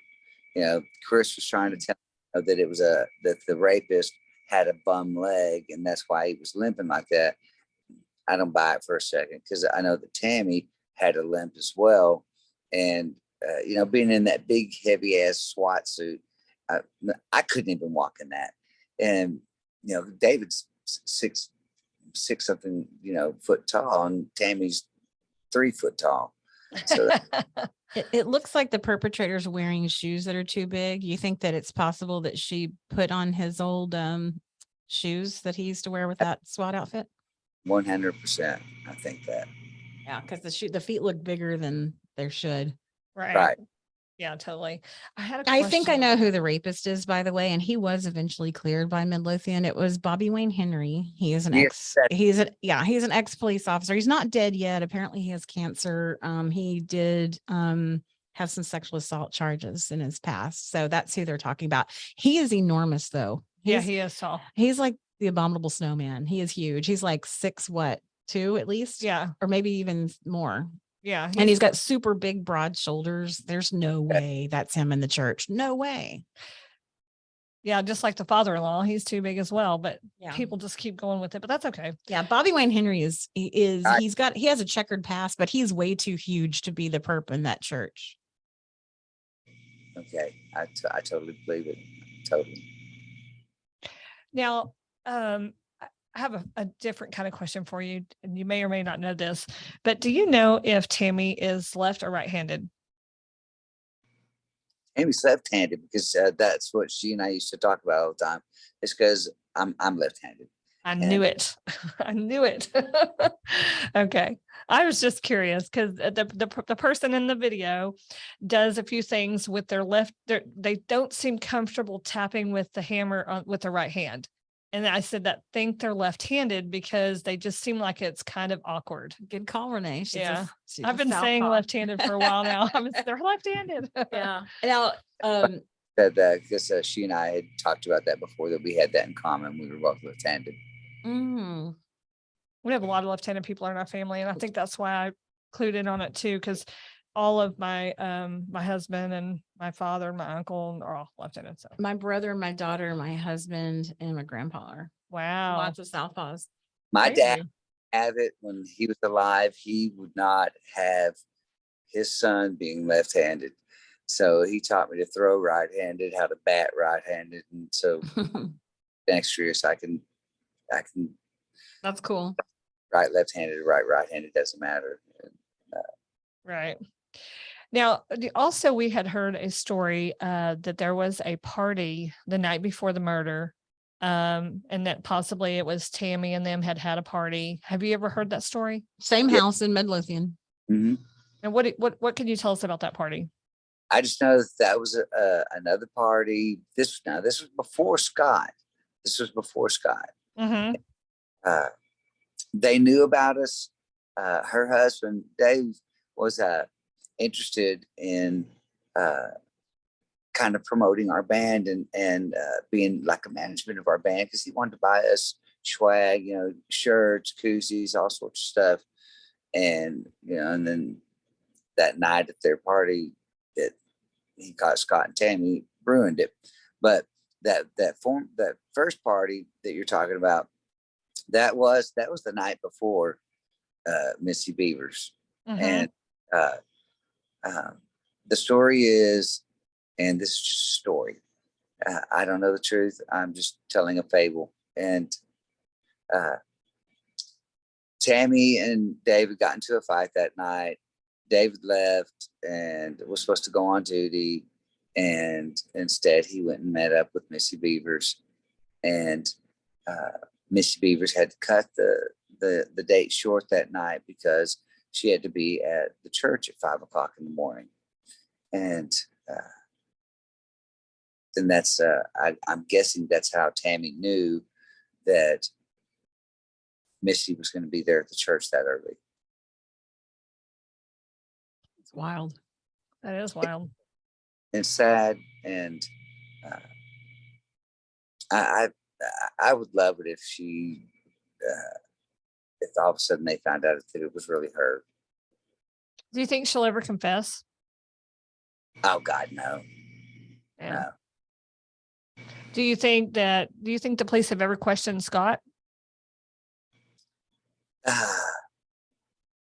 Chris was trying to tell me that it was that the rapist had a bum leg, and that's why he was limping like that. I don't buy it for a second, because I know that Tammy had a limp as well. And, being in that big, heavy ass SWAT suit, I couldn't even walk in that. And, David's six something, foot tall, and Tammy's 3 foot tall. So it looks like the perpetrator's wearing shoes that are too big. You think that it's possible that she put on his old shoes that he used to wear with that SWAT outfit? 100%. I think that. Yeah, because the feet look bigger than they should. Right. Yeah, totally. I think I know who the rapist is, by the way, and he was eventually cleared by Midlothian. It was Bobby Wayne Henry. He is an he's an ex-police officer. He's not dead yet. Apparently he has cancer. He did have some sexual assault charges in his past. So that's who they're talking about. He is enormous though. He is tall. He's like the abominable snowman. He is huge. He's like 6'2" at least. Yeah. Or maybe even more. Yeah. And he's got super big, broad shoulders. There's no way that's him in the church. No way. Yeah, just like the father-in-law, he's too big as well, but people just keep going with it, but that's okay. Yeah, Bobby Wayne Henry he has a checkered past, but he's way too huge to be the perp in that church. Okay, I totally believe it. Totally. Now, I have a different kind of question for you, and you may or may not know this, but do you know if Tammy is left or right-handed? Tammy's left-handed, because that's what she and I used to talk about all the time. It's because I'm left-handed. I knew it. I knew it. Okay. I was just curious because the person in the video does a few things with their left. They don't seem comfortable tapping with the hammer with the right hand. And I said that think they're left-handed because they just seem like it's kind of awkward. Good call, Renee. I've been saying left-handed for a while now. They're left-handed. Yeah. Now, because she and I had talked about that before, that we had that in common. We were both left-handed. We have a lot of left-handed people in our family, and I think that's why I clued in on it too, because all of my my husband and my father and my uncle are all left-handed. So my brother, my daughter, my husband, and my grandpa are. Wow. Lots of southpaws. My dad have it when he was alive. He would not have his son being left-handed. So he taught me to throw right-handed, how to bat right-handed. And so next year, so I can That's cool. Right, left-handed, right-handed, doesn't matter. Right. Now, also we had heard a story that there was a party the night before the murder, and that possibly it was Tammy and them had a party. Have you ever heard that story? Same house in Midlothian. Mm-hmm. And what can you tell us about that party? I just know that was another party. This was before Scott. Mm-hmm. They knew about us. Her husband, Dave, was interested in kind of promoting our band and being like a management of our band, because he wanted to buy us swag, shirts, koozies, all sorts of stuff. And and then that night at their party, that he caught Scott and Tammy, ruined it. But that first party that you're talking about, that was the night before Missy Bevers. Mhm. And the story is, and this is just a story, I don't know the truth, I'm just telling a fable. And Tammy and David got into a fight that night. David left and was supposed to go on duty, and instead he went and met up with Missy Bevers. And Missy Bevers had to cut the date short that night because she had to be at the church at 5 o'clock in the morning. And then that's I'm guessing that's how Tammy knew that Missy was going to be there at the church that early. It's wild. That is wild. And sad. And I would love it if she, if all of a sudden they found out that it was really her. Do you think she'll ever confess? Oh God, no. Yeah. No. Do you think the police have ever questioned Scott?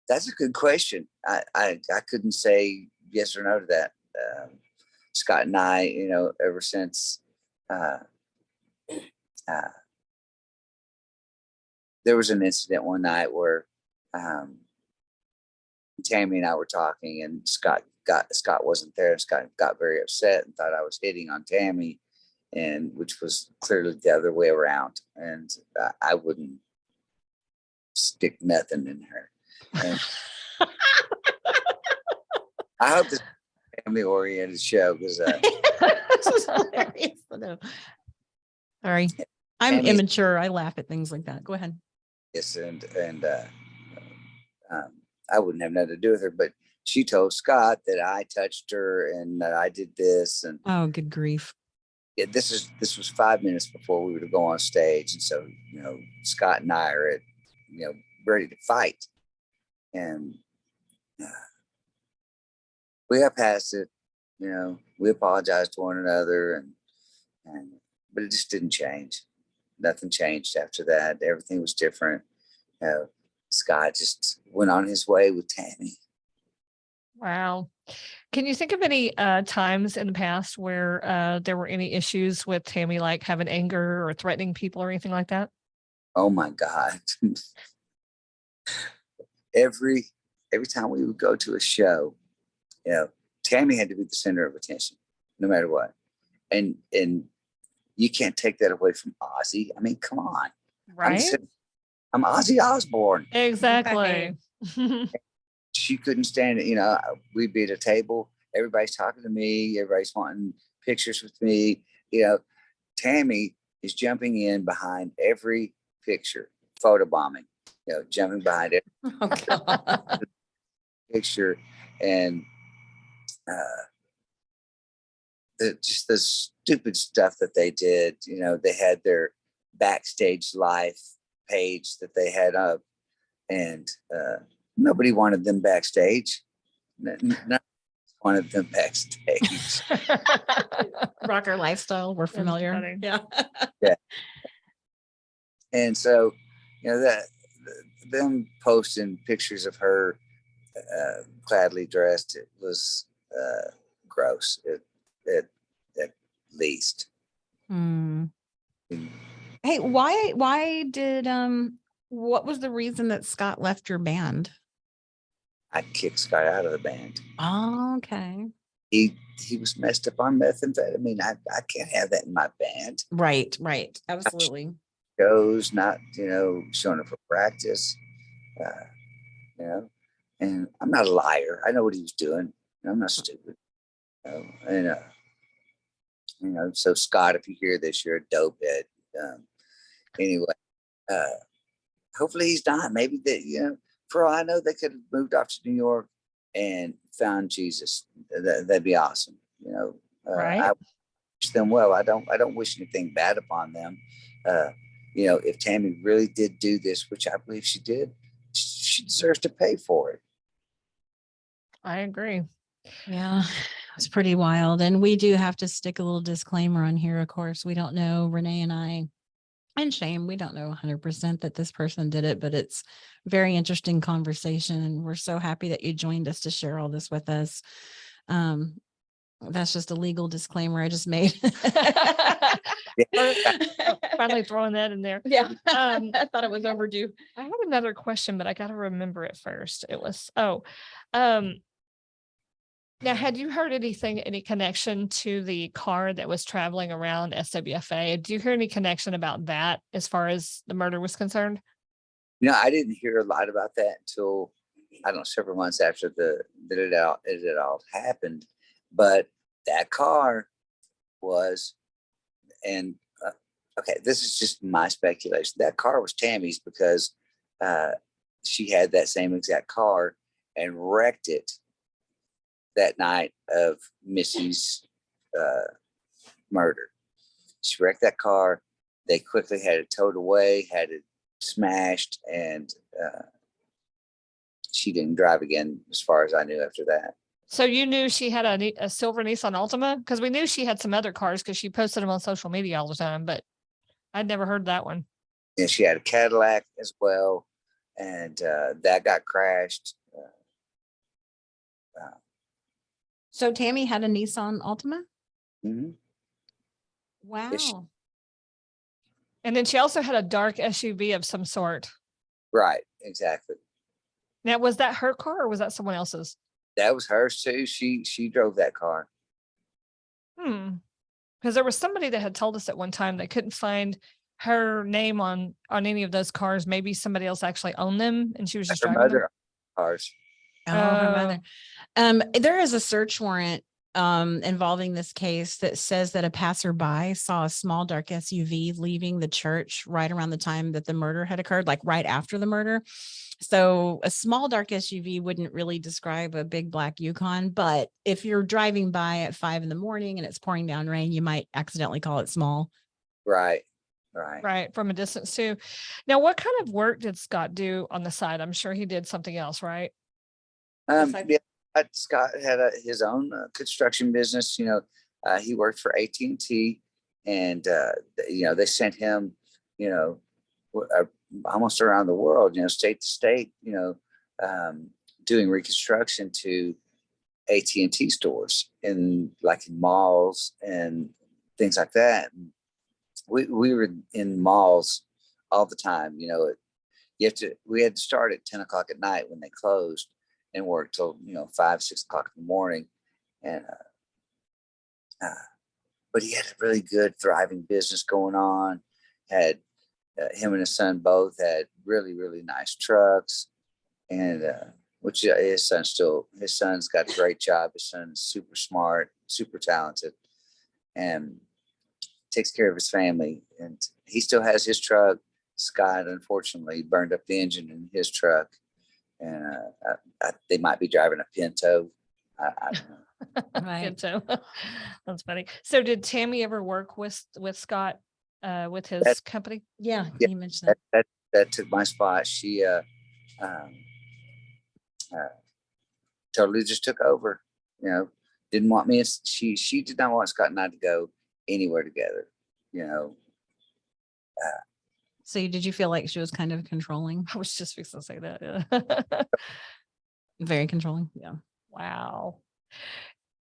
That's a good question. I couldn't say yes or no to that. Scott and I, ever since there was an incident one night where Tammy and I were talking, and Scott wasn't there, and Scott got very upset and thought I was hitting on Tammy, and which was clearly the other way around. And I wouldn't stick nothing in her. And I hope this is a family-oriented show, because This is hilarious. Sorry, I'm Tammy- immature. I laugh at things like that. Go ahead. yes, and I wouldn't have nothing to do with her, but she told Scott that I touched her and that I did this. And Oh, good grief. this was 5 minutes before we were to go on stage, and so Scott and I are ready to fight, and we got past it. We apologized to one another, and but it just didn't change. Nothing changed after that. Everything was different. Scott just went on his way with Tammy. Wow. Can you think of any times in the past where there were any issues with Tammy, like having anger or threatening people or anything like that? Oh my God. Every time we would go to a show, Tammy had to be the center of attention, no matter what. And you can't take that away from Ozzy. I mean, come on. Right? I'm Ozzy Osbourne. Exactly. She couldn't stand it. We'd be at a table, everybody's talking to me, everybody's wanting pictures with me. Tammy is jumping in behind every picture, photobombing, jumping behind every Oh, God. picture. And just the stupid stuff that they did. They had their backstage life page that they had up, and nobody wanted them backstage. None wanted them backstage. Rocker lifestyle. We're familiar. funny. Yeah. Yeah. And so, that them posting pictures of her gladly dressed, it was gross. At least. Hmm. Hey, why did what was the reason that Scott left your band? I kicked Scott out of the band. Oh, okay. He was messed up on methamphetamine. I can't have that in my band. Right. Absolutely. Shows, not showing up for practice. And I'm not a liar. I know what he was doing. I'm not stupid. And so Scott, if you hear this, you're a dope head. Anyway, hopefully he's not. Maybe that, for all I know, they could have moved off to New York and found Jesus. That'd be awesome. Right. I wish them well. I don't wish anything bad upon them. If Tammy really did do this, which I believe she did, she deserves to pay for it. I agree. Yeah, it's pretty wild. And we do have to stick a little disclaimer on here. Of course, we don't know, Renee and I, and Shane, we don't know 100% that this person did it, but it's very interesting conversation. And we're so happy that you joined us to share all this with us. That's just a legal disclaimer I just made. Finally throwing that in there. Yeah. I thought it was overdue. I have another question, but I got to remember it first. It was, now, had you heard anything, any connection to the car that was traveling around SWFA? Do you hear any connection about that as far as the murder was concerned? I didn't hear a lot about that until, I don't know, several months after it all happened. But that car was, and okay, this is just my speculation. That car was Tammy's because she had that same exact car and wrecked it that night of Missy's murder. She wrecked that car. They quickly had it towed away, had it smashed, and she didn't drive again as far as I knew after that. So you knew she had a silver Nissan Altima? Because we knew she had some other cars because she posted them on social media all the time, but I'd never heard that one. And she had a Cadillac as well, and that got crashed. So Tammy had a Nissan Altima? Mm-hmm. Wow. Yes, And then she also had a dark SUV of some sort. right, exactly. Now, was that her car or was that someone else's? That was hers too. She drove that car. Because there was somebody that had told us at one time they couldn't find her name on any of those cars. Maybe somebody else actually owned them and she was just Her driving them. mother cars. Oh, her mother. There is a search warrant involving this case that says that a passerby saw a small dark SUV leaving the church right around the time that the murder had occurred, like right after the murder. So a small dark SUV wouldn't really describe a big black Yukon, but if you're driving by at 5 a.m. and it's pouring down rain, you might accidentally call it small. Right. Right. From a distance too. Now, what kind of work did Scott do on the side? I'm sure he did something else, right? Yeah, Scott had his own construction business. He worked for AT&T, and they sent him, almost around the world, state to state, doing reconstruction to AT&T stores in malls and things like that. We were in malls all the time. We had to start at 10 o'clock at night when they closed and work till 5, 6 o'clock in the morning. And but he had a really good thriving business going on. Had him and his son both had really, really nice trucks, and which his son's got a great job. His son's super smart, super talented, and takes care of his family. And he still has his truck. Scott unfortunately burned up the engine in his truck, and they might be driving a Pinto. I don't know. Right. Pinto. That's funny. So did Tammy ever work with Scott with his company? Yeah, Yeah, you mentioned that. that took my spot. She totally just took over. Didn't want me. She did not want Scott and I to go anywhere together. So did you feel like she was kind of controlling? I was just fixing to say that. Yeah. Very controlling. Yeah. Wow.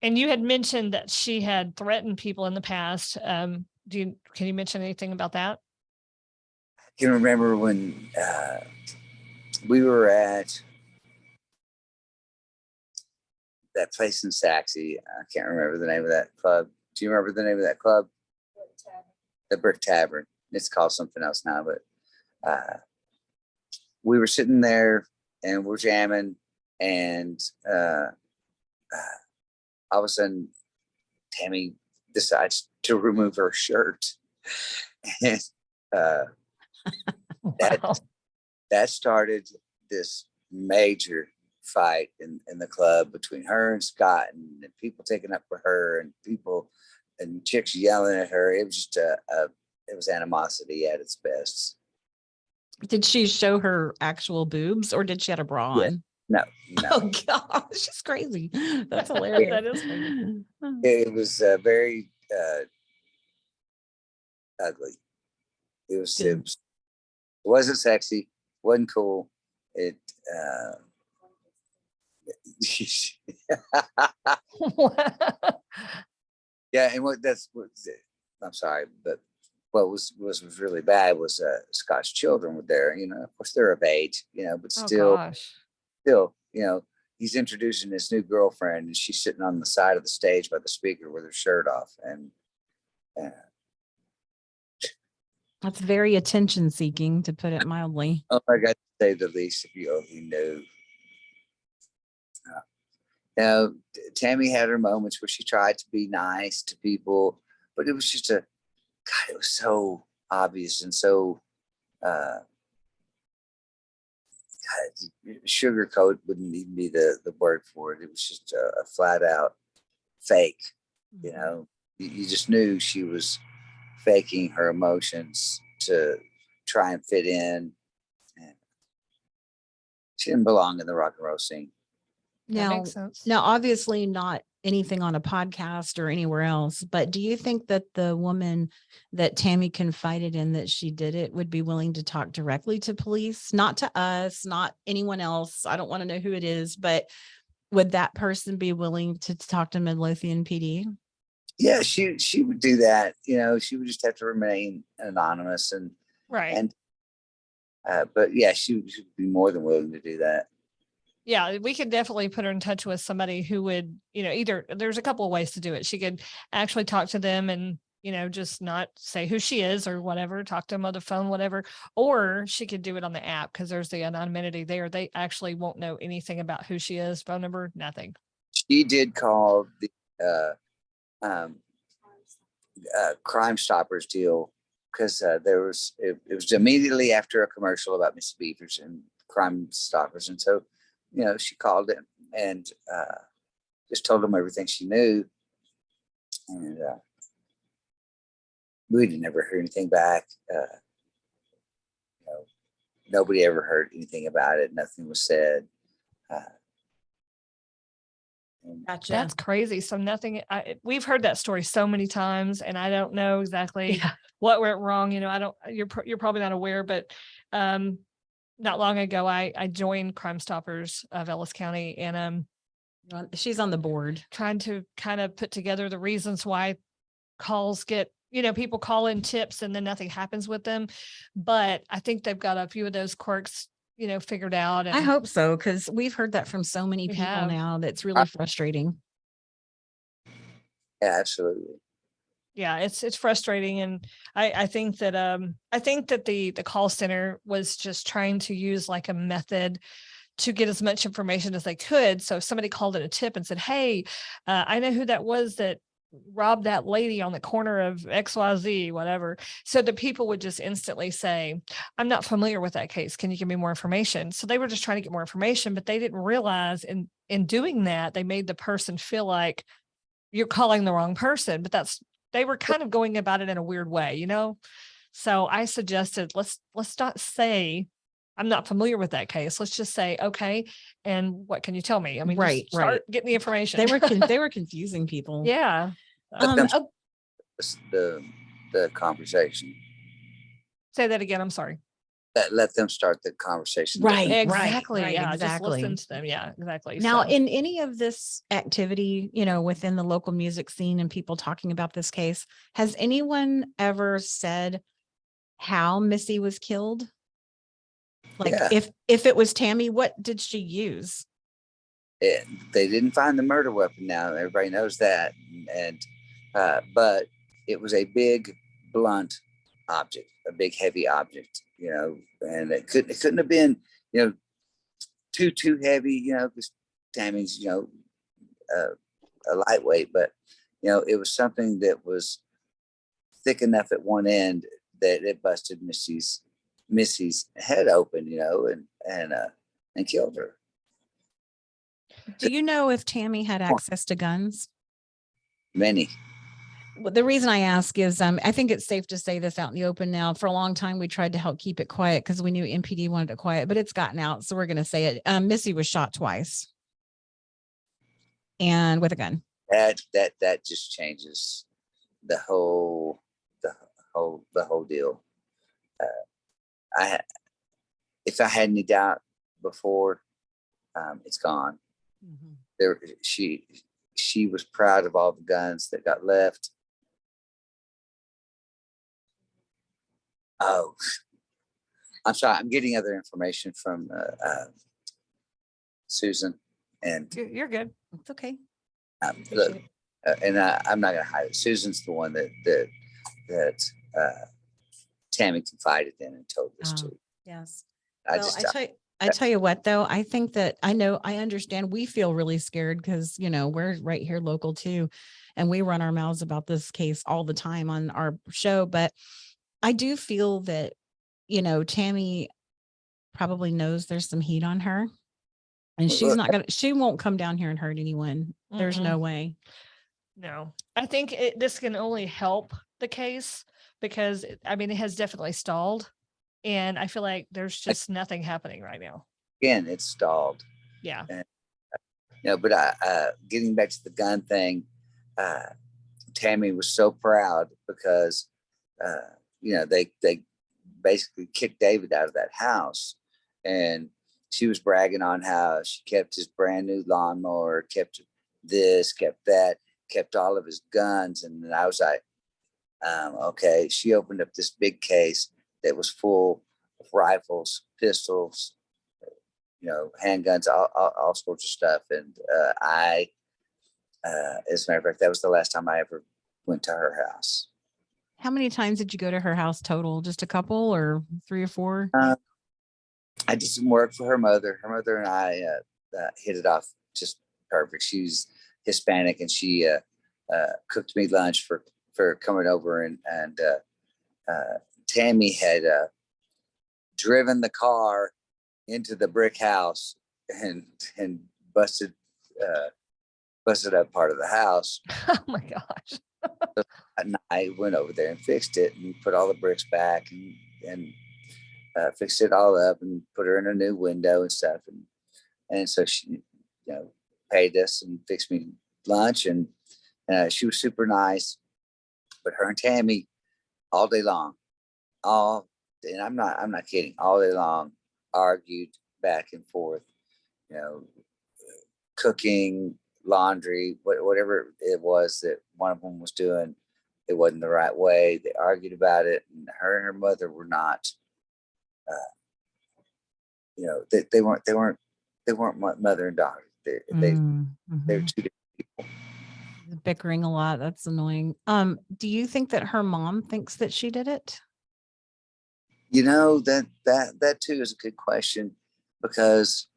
And you had mentioned that she had threatened people in the past. Can you mention anything about that? I can remember when we were at that place in Saxy. I can't remember the name of that club. Do you remember the name of that club? The Brick Tavern. It's called something else now, but we were sitting there and we're jamming, and all of a sudden Tammy decides to remove her shirt. And Wow. that started this major fight in the club between her and Scott, and people taking up for her, and people and chicks yelling at her. It was just it was animosity at its best. Did she show her actual boobs or did she have a bra Yeah. on? No. Oh gosh, she's crazy. That's hilarious. That is crazy. It was very ugly. It wasn't sexy, wasn't cool. It yeah, and I'm sorry, but what was really bad was Scott's children were there. Of course they're of age, but Oh still, gosh. he's introducing his new girlfriend, and she's sitting on the side of the stage by the speaker with her shirt off, and That's very attention seeking, to put it mildly. oh my God, to say the least, if you only knew. Now, Tammy had her moments where she tried to be nice to people, but it was just God, it was so obvious and so, God, sugarcoat wouldn't even be the word for it. It was just a flat out fake, you just knew she was faking her emotions to try and fit in. And she didn't belong in the rock and roll scene. That Now, makes sense. obviously not anything on a podcast or anywhere else, but do you think that the woman that Tammy confided in that she did it would be willing to talk directly to police, not to us, not anyone else? I don't want to know who it is, but would that person be willing to talk to Midlothian PD? Yeah, she would do that. She would just have to remain anonymous Right. But yeah, she would be more than willing to do that. Yeah, we could definitely put her in touch with somebody who would, either there's a couple of ways to do it. She could actually talk to them and, just not say who she is or whatever, talk to them on the phone, whatever, or she could do it on the app because there's the anonymity there. They actually won't know anything about who she is, phone number, nothing. She did call the Crime Stoppers deal because it was immediately after a commercial about Missy Bevers and Crime Stoppers, and so she called him and just told him everything she knew, and we never heard anything back. Nobody ever heard anything about it. Nothing was said. Gotcha. That's crazy. So nothing, we've heard that story so many times and I don't know exactly what went wrong. You're probably not aware, but not long ago, I joined Crime Stoppers of Ellis County, and she's on the board trying to kind of put together the reasons why calls get, people call in tips and then nothing happens with them. But I think they've got a few of those quirks, figured out. I hope so, because we've heard that from so many people now. That's really frustrating. Yeah, absolutely. Yeah, it's frustrating, and I think that the call center was just trying to use like a method to get as much information as they could. So if somebody called in a tip and said, "Hey, I know who that was that robbed that lady on the corner of XYZ, whatever," so the people would just instantly say, "I'm not familiar with that case. Can you give me more information?" So they were just trying to get more information, but they didn't realize in doing that they made the person feel like you're calling the wrong person. But they were kind of going about it in a weird way, So I suggested, let's not say I'm not familiar with that case. Let's just say, okay, and what can you tell me? I mean, Right, just start getting the information. They were confusing people. Yeah. The conversation. Say that again. I'm sorry. Let them start the conversation. Right. Exactly. Right, Yeah. exactly. Just listen to them. Yeah, exactly. Now, So, in any of this activity, within the local music scene and people talking about this case, has anyone ever said how Missy was killed? Like if it was Tammy, what did she use? They didn't find the murder weapon. Now everybody knows that, and but it was a big blunt object, a big heavy object, and it couldn't have been, too heavy, because Tammy's, a lightweight, but it was something that was thick enough at one end that it busted Missy's head open, and killed her. Do you know if Tammy had access to guns? Many. Well, the reason I ask is I think it's safe to say this out in the open now. For a long time, we tried to help keep it quiet because we knew MPD wanted it quiet, but it's gotten out. So we're going to say it. Missy was shot twice and with a gun. That just changes the whole deal. If I had any doubt before, it's gone. There, she was proud of all the guns that got left. Oh, I'm sorry. I'm getting other information from Susan, and You're good. It's okay. look, and I'm not going to hide it. Susan's the one that Tammy confided in and told this to. Yes. I tell you what, though, I think that I understand we feel really scared because, we're right here local too. And we run our mouths about this case all the time on our show. But I do feel that, Tammy probably knows there's some heat on her and she won't come down here and hurt anyone. There's no way. No, I think this can only help the case because it has definitely stalled. And I feel like there's just nothing happening right now. Again, it's stalled. Yeah. And, but getting back to the gun thing, Tammy was so proud because, they basically kicked David out of that house. And she was bragging on how she kept his brand new lawnmower, kept this, kept that, kept all of his guns. And then I was like, okay. She opened up this big case that was full of rifles, pistols, handguns, all sorts of stuff. And as a matter of fact, that was the last time I ever went to her house. How many times did you go to her house total? Just a couple or 3 or 4? I did some work for her mother. Her mother and I hit it off just perfect. She's Hispanic and she cooked me lunch for coming over and Tammy had driven the car into the brick house and busted up part of the house. Oh my gosh. So I went over there and fixed it and put all the bricks back and fixed it all up and put her in a new window and stuff. And so she, paid us and fixed me lunch and she was super nice. But her and Tammy all day long, and I'm not kidding, all day long argued back and forth, cooking, laundry, whatever it was that one of them was doing, it wasn't the right way. They argued about it, and her mother were not, they weren't mother and daughter. They were two different people. Bickering a lot. That's annoying. Do you think that her mom thinks that she did it? That too is a good question because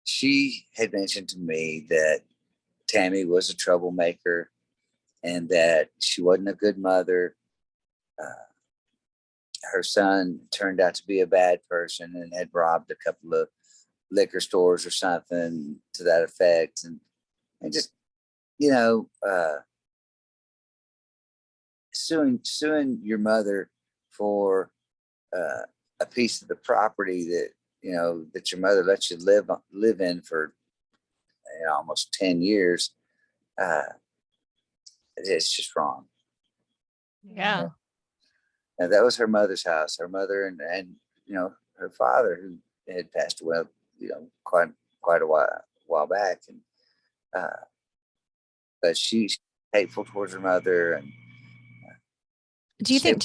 she had mentioned to me that Tammy was a troublemaker and that she wasn't a good mother. Her son turned out to be a bad person and had robbed a couple of liquor stores or something to that effect. And just, suing your mother for a piece of the property that, that your mother let you live in for almost 10 years. It's just wrong. Yeah. Now, that was her mother's house. Her mother and her father, who had passed away, quite a while back, and but she's hateful towards her mother. And do you think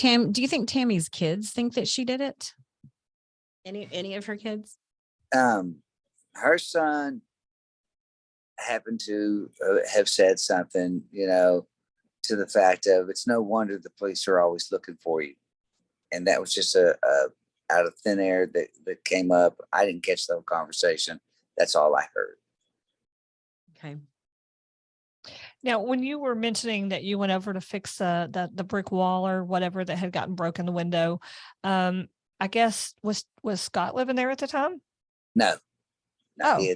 Tammy's kids think that she did it? Any of her kids? Her son happened to have said something, to the fact of it's no wonder the police are always looking for you. And that was just a out of thin air that came up. I didn't catch the whole conversation. That's all I heard. Okay. Now, when you were mentioning that you went over to fix the brick wall or whatever that had gotten broken, the window, I guess was Scott living there at the time? No. Now, Oh,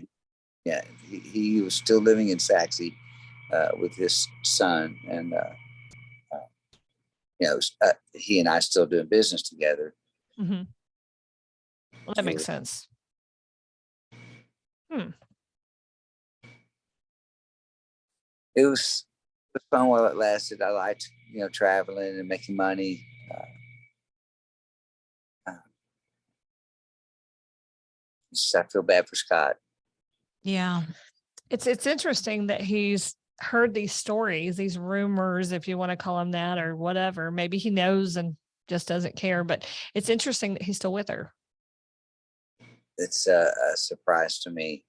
he was still living in Saxe with his son, and he and I still doing business together. Mm-hmm. Well, that It makes was, sense. it was fun while it lasted. I liked, traveling and making money. I feel bad for Scott. yeah. It's interesting that he's heard these stories, these rumors, if you want to call them that, or whatever. Maybe he knows and just doesn't care, but it's interesting that he's still with her. It's a surprise to me.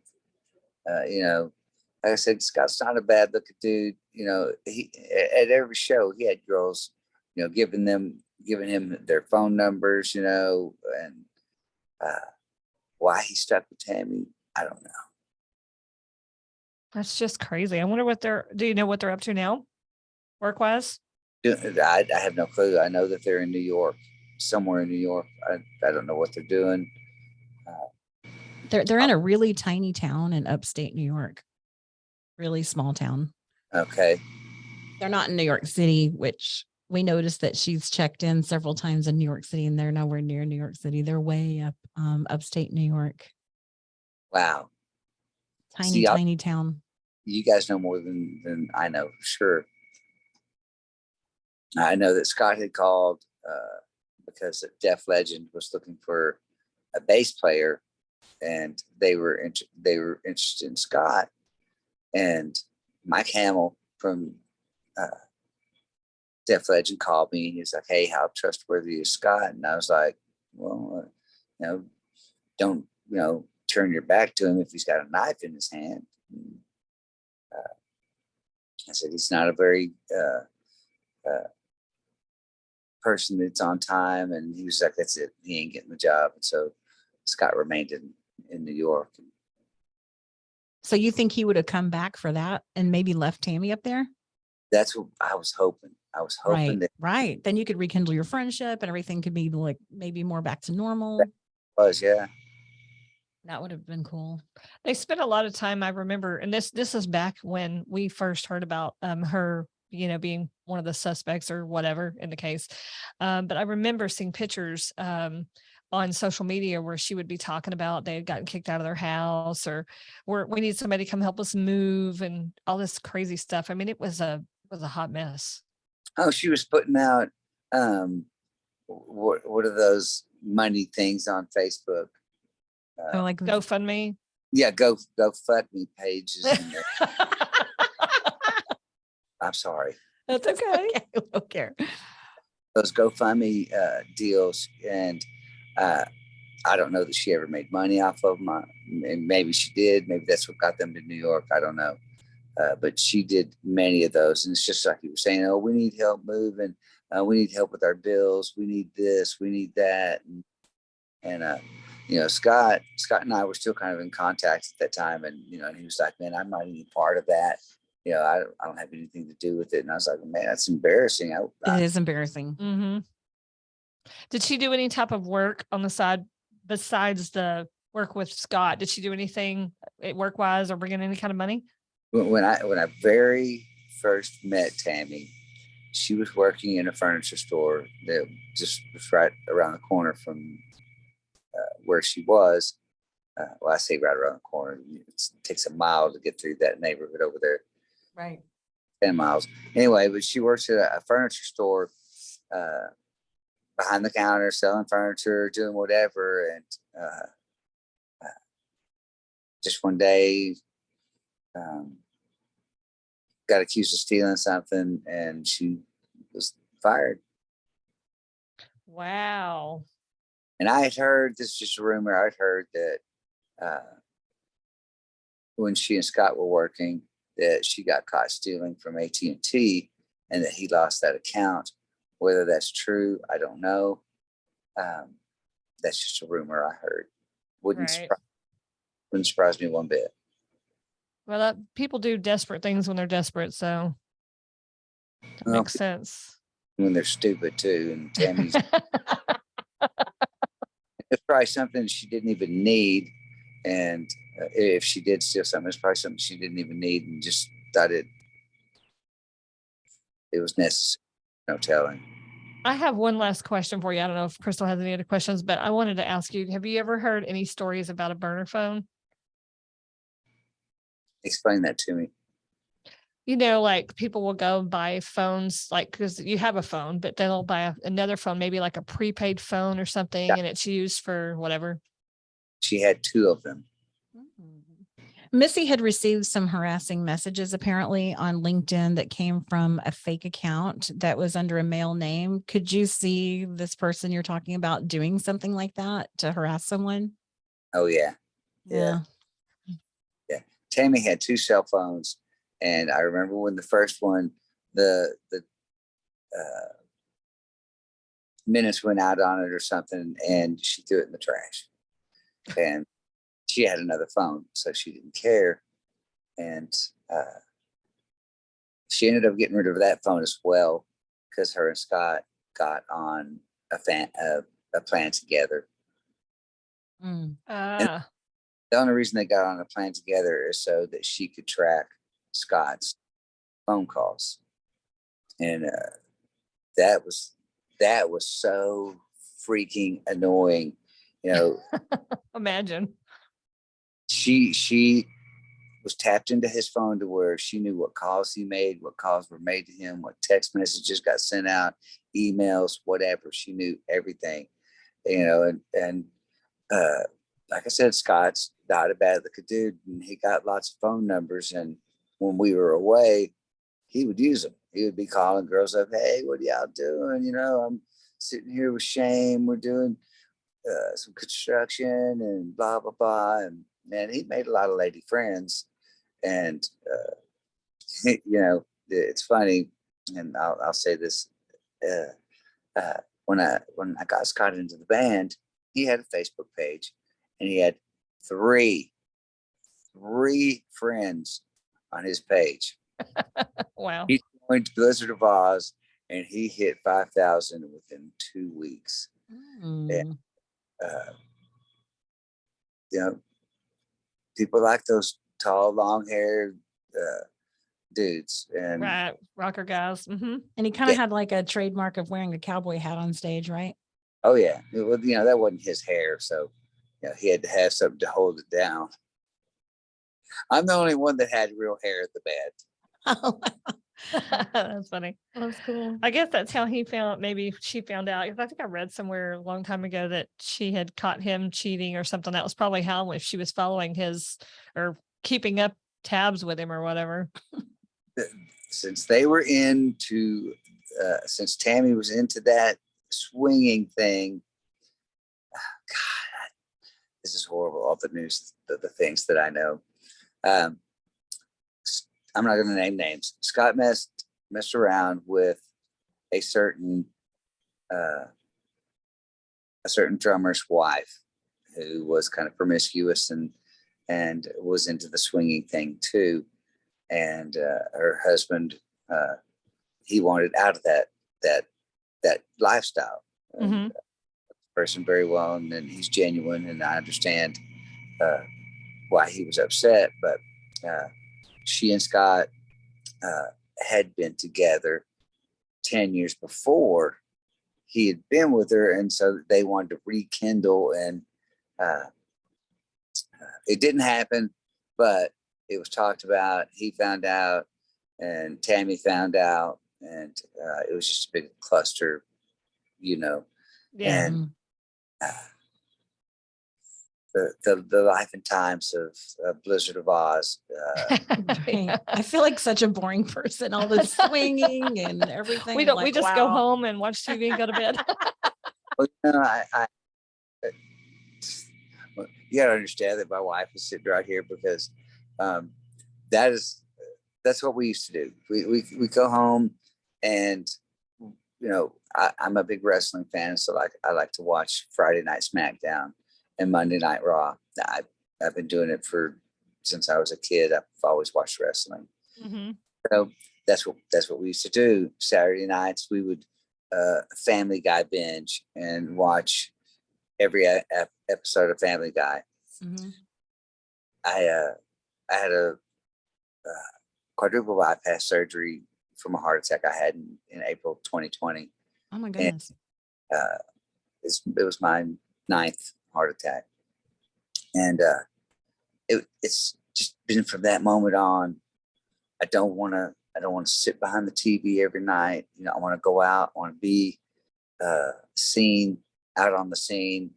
Like I said, Scott's not a bad looking dude. He at every show he had girls, giving him their phone numbers, and why he stuck with Tammy, I don't know. That's just crazy. I wonder do you know what they're up to now, work wise? I have no clue. I know that they're in New York, somewhere in New York. I don't know what they're doing. They're in a really tiny town in upstate New York. Really small town. Okay. They're not in New York City, which we noticed that she's checked in several times in New York City, and they're nowhere near New York City. They're way up upstate New York. Wow. Tiny town. You guys know more than I know, for sure. I know that Scott had called because Def Legend was looking for a bass player, and they were interested in Scott. And Mike Hamill from Def Legend called me, and he was like, "Hey, how trustworthy is Scott?" And I was like, "Well, don't turn your back to him if he's got a knife in his hand." And, I said, "He's not a very person that's on time," and he was like, "That's it. He ain't getting the job." And so Scott remained in New York. So you think he would have come back for that and maybe left Tammy up there? That's what I was hoping. I was hoping right. Then you could rekindle your friendship and everything could be like maybe more back to normal. yeah. That would have been cool. They spent a lot of time, I remember, and this is back when we first heard about her, being one of the suspects or whatever in the case. But I remember seeing pictures on social media where she would be talking about they had gotten kicked out of their house, or we need somebody to come help us move, and all this crazy stuff. I mean, it was a hot mess. Oh, she was putting out what are those money things on Facebook? Like GoFundMe. Yeah, GoFundMe pages. I'm sorry. That's okay. I don't care. Those GoFundMe deals, and I don't know that she ever made money off of them. Maybe she did. Maybe that's what got them to New York. I don't know. But she did many of those, and it's just like you were saying. Oh, we need help moving. We need help with our bills. We need this. We need that. And Scott and I were still kind of in contact at that time, and and he was like, "Man, I'm not even part of that. I don't have anything to do with it." And I was like, "Man, that's embarrassing." It is embarrassing. Mm-hmm. Did she do any type of work on the side besides the work with Scott? Did she do anything work wise or bring in any kind of money? When I very first met Tammy, she was working in a furniture store that just was right around the corner from where she was. Well, I say right around the corner. It takes a mile to get through that neighborhood over there. Right. 10 miles. Anyway, but she works at a furniture store behind the counter, selling furniture, doing whatever. And just one day, got accused of stealing something, and she was fired. Wow. And I had heard, this is just a rumor, I'd heard that when she and Scott were working, that she got caught stealing from AT&T and that he lost that account. Whether that's true, I don't know. That's just a rumor I heard. Wouldn't surprise me one bit. Well, people do desperate things when they're desperate, so that makes sense. When they're stupid too, and Tammy's it's probably something she didn't even need, and If she did steal something, it's probably something she didn't even need and just thought it was necessary. No telling. I have one last question for you. I don't know if Crystal has any other questions, but I wanted to ask you, have you ever heard any stories about a burner phone? Explain that to me. You know, like people will go buy phones, like, because you have a phone, but then they'll buy another phone, maybe like a prepaid phone or something, Yeah. and it's used for whatever. She had 2 of them. Missy had received some harassing messages apparently on LinkedIn that came from a fake account that was under a male name. Could you see this person you're talking about doing something like that to harass someone? Oh yeah. Yeah. Tammy had 2 cell phones, and I remember when the first one, the minutes went out on it or something, and she threw it in the trash. And she had another phone, so she didn't care. And she ended up getting rid of that phone as well, because her and Scott got on a plan together. Mm. The only reason they got on a plan together is so that she could track Scott's phone calls. And that was so freaking annoying. You know, Imagine. she was tapped into his phone to where she knew what calls he made, what calls were made to him, what text messages got sent out, emails, whatever. She knew everything, you know, and like I said, Scott's not a bad looking dude, and he got lots of phone numbers. And when we were away, he would use them. He would be calling girls up, "Hey, what are y'all doing? You know, I'm sitting here with Shane. We're doing some construction and blah blah blah." And man, he made a lot of lady friends. And you know, it's funny, and I'll say this: when I got Scott into the band, he had a Facebook page, and he had three friends on his page. Wow. He joined Blizzard of Oz, and he hit 5,000 within 2 weeks. And, you know, people like those tall, long-haired dudes. And Right. Rocker guys. Mm-hmm. And he kind of had like a trademark of wearing a cowboy hat on stage, right? oh yeah, well, you know, that wasn't his hair, so you know, he had to have something to hold it down. I'm the only one that had real hair at the band. Oh, That's funny. that's cool. I guess that's how he found, maybe she found out. 'Cause I think I read somewhere a long time ago that she had caught him cheating or something. That was probably how, if she was following his or keeping up tabs with him or whatever. Since they were into, since Tammy was into that swinging thing, God, this is horrible. All the news, the things that I know. I'm not going to name names. Scott messed around with a certain drummer's wife, who was kind of promiscuous and was into the swinging thing too. And her husband, he wanted out of that lifestyle. And person very well, and then he's genuine, and I understand why he was upset. But she and Scott had been together 10 years before he had been with her, and so they wanted to rekindle. And it didn't happen, but it was talked about. He found out, and Tammy found out, and it was just a big cluster, you know. Yeah. And the life and times of Blizzard of Oz. Right. I feel like such a boring person. All the swinging and everything. We I'm don't. like, We just go wow. home and watch TV and go to bed. Well, you know, you gotta understand that my wife is sitting right here, because that's what we used to do. We go home, and you know, I'm a big wrestling fan, so I like to watch Friday Night SmackDown and Monday Night Raw. I've been doing it since I was a kid. I've always watched wrestling. Mm-hmm. So that's what we used to do. Saturday nights we would Family Guy binge and watch every episode of Family Guy. Mm-hmm. I had a quadruple bypass surgery from a heart attack I had in April 2020. Oh my And goodness. it was my 9th heart attack. And it's just been from that moment on. I don't want to sit behind the TV every night. You know, I want to go out. I want to be seen out on the scene.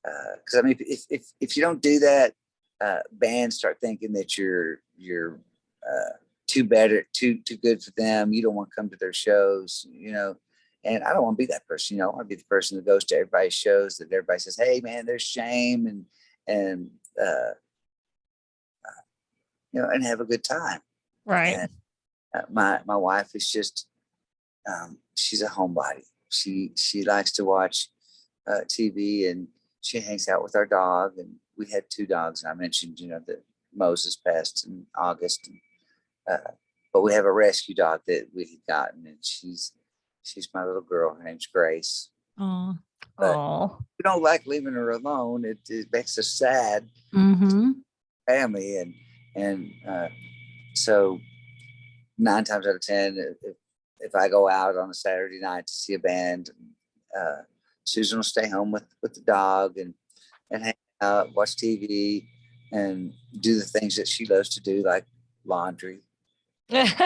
Because I mean, if you don't do that, bands start thinking that you're too good for them. You don't want to come to their shows, you know. And I don't want to be that person. You know, I want to be the person that goes to everybody's shows, that everybody says, "Hey, man, there's Shame," and you know, and have a good time. Right. And my wife is just she's a homebody. She likes to watch TV, and she hangs out with our dog. And we had 2 dogs. And I mentioned, you know, that Moses passed in August, and, but we have a rescue dog that we had gotten, and she's my little girl. Her name's Grace. Oh. But Oh. we don't like leaving her alone. It makes us sad, Mm-hmm. family, and so 9 times out of 10, if I go out on a Saturday night to see a band, Susan will stay home with the dog and hang out, watch TV, and do the things that she loves to do, like laundry. That's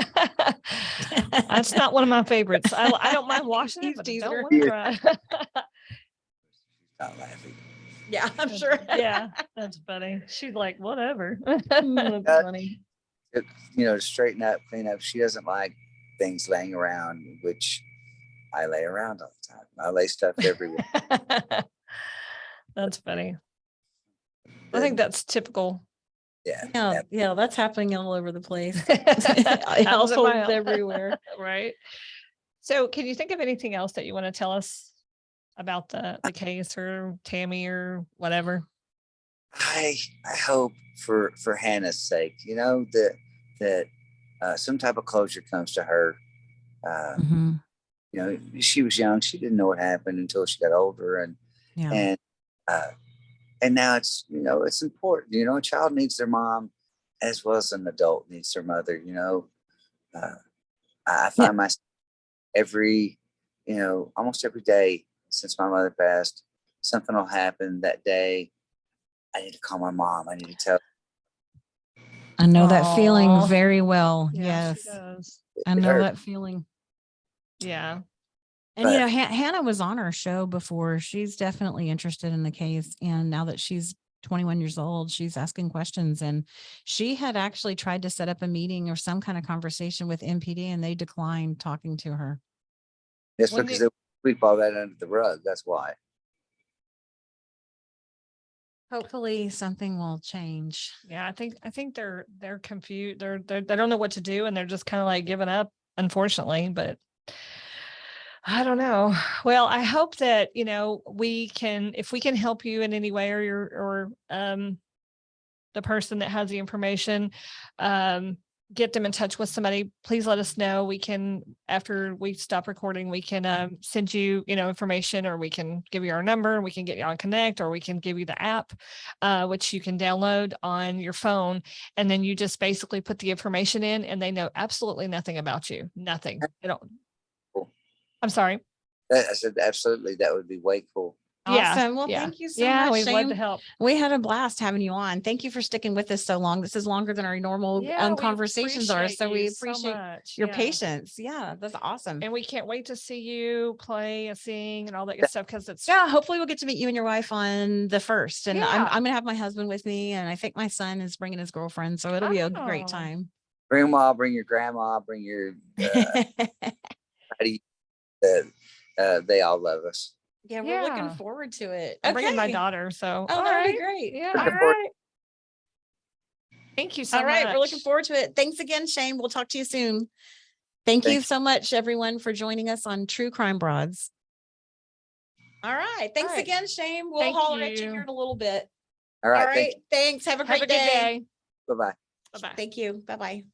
not one of my favorites. I don't mind washing it, but I don't want to dry. Not laughing. Yeah, I'm sure. Yeah, that's funny. She's like, whatever. That's funny. You know, to straighten up, clean up. She doesn't like things laying around, which I lay around all the time. I lay stuff everywhere. That's funny. I think that's typical. Yeah, that's happening all over the place. Happens at my Households house. everywhere. Right. So can you think of anything else that you want to tell us about the case or Tammy or whatever? I hope for Hannah's sake, you know, that some type of closure comes to her. Mm-hmm. You know, she was young; she didn't know what happened until she got older, and now it's, you know, it's important. You know, a child needs their mom as well as an adult needs their mother. You know, I find myself almost every day since my mother passed, something will happen that day. I need to call my mom. I need to tell. I know that feeling very well. Yeah, she Yes. does. I know that feeling. Yeah. And, you know, Hannah was on our show before. She's definitely interested in the case. And now that she's 21 years old, she's asking questions. And she had actually tried to set up a meeting or some kind of conversation with MPD, and they declined talking to her. Yes, because they sweep all that under the rug. That's why. Hopefully something will change. Yeah, I think they're confused. They don't know what to do, and they're just kind of like giving up, unfortunately. But I don't know. Well, I hope that, you know, if we can help you in any way, or the person that has the information, get them in touch with somebody, please let us know. We can, after we stop recording, we can send you, you know, information, or we can give you our number, we can get you on Connect, or we can give you the app, which you can download on your phone. And then you just basically put the information in, and they know absolutely nothing about you. Nothing. They don't. Cool. I'm sorry. I said, absolutely. That would be way cool. Awesome. Well, thank you so much. We'd love to Shane. help. We had a blast having you on. Thank you for sticking with us so long. This is longer than our normal conversations are. So we appreciate your patience. Yeah, that's awesome. And we can't wait to see you play and sing and all that good stuff, because it's hopefully we'll get to meet you and your wife on the 1st. And I'm gonna have my husband with me, and I think my son is bringing his girlfriend, so it'll be a great time. Bring them all. Bring your grandma. Bring your they all love us. Yeah, we're looking forward to it. I'm bringing my daughter, so that would be great. Yeah. All right. Thank you so much. All right, we're looking forward to it. Thanks again, Shane. We'll talk to you soon. Thank you so much, everyone, for joining us on True Crime Broads. All right. Thanks again, Shane. We'll holler at you here in a little bit. All right. Thanks. Have a great day. Bye-bye. Bye-bye. Thank you. Bye-bye.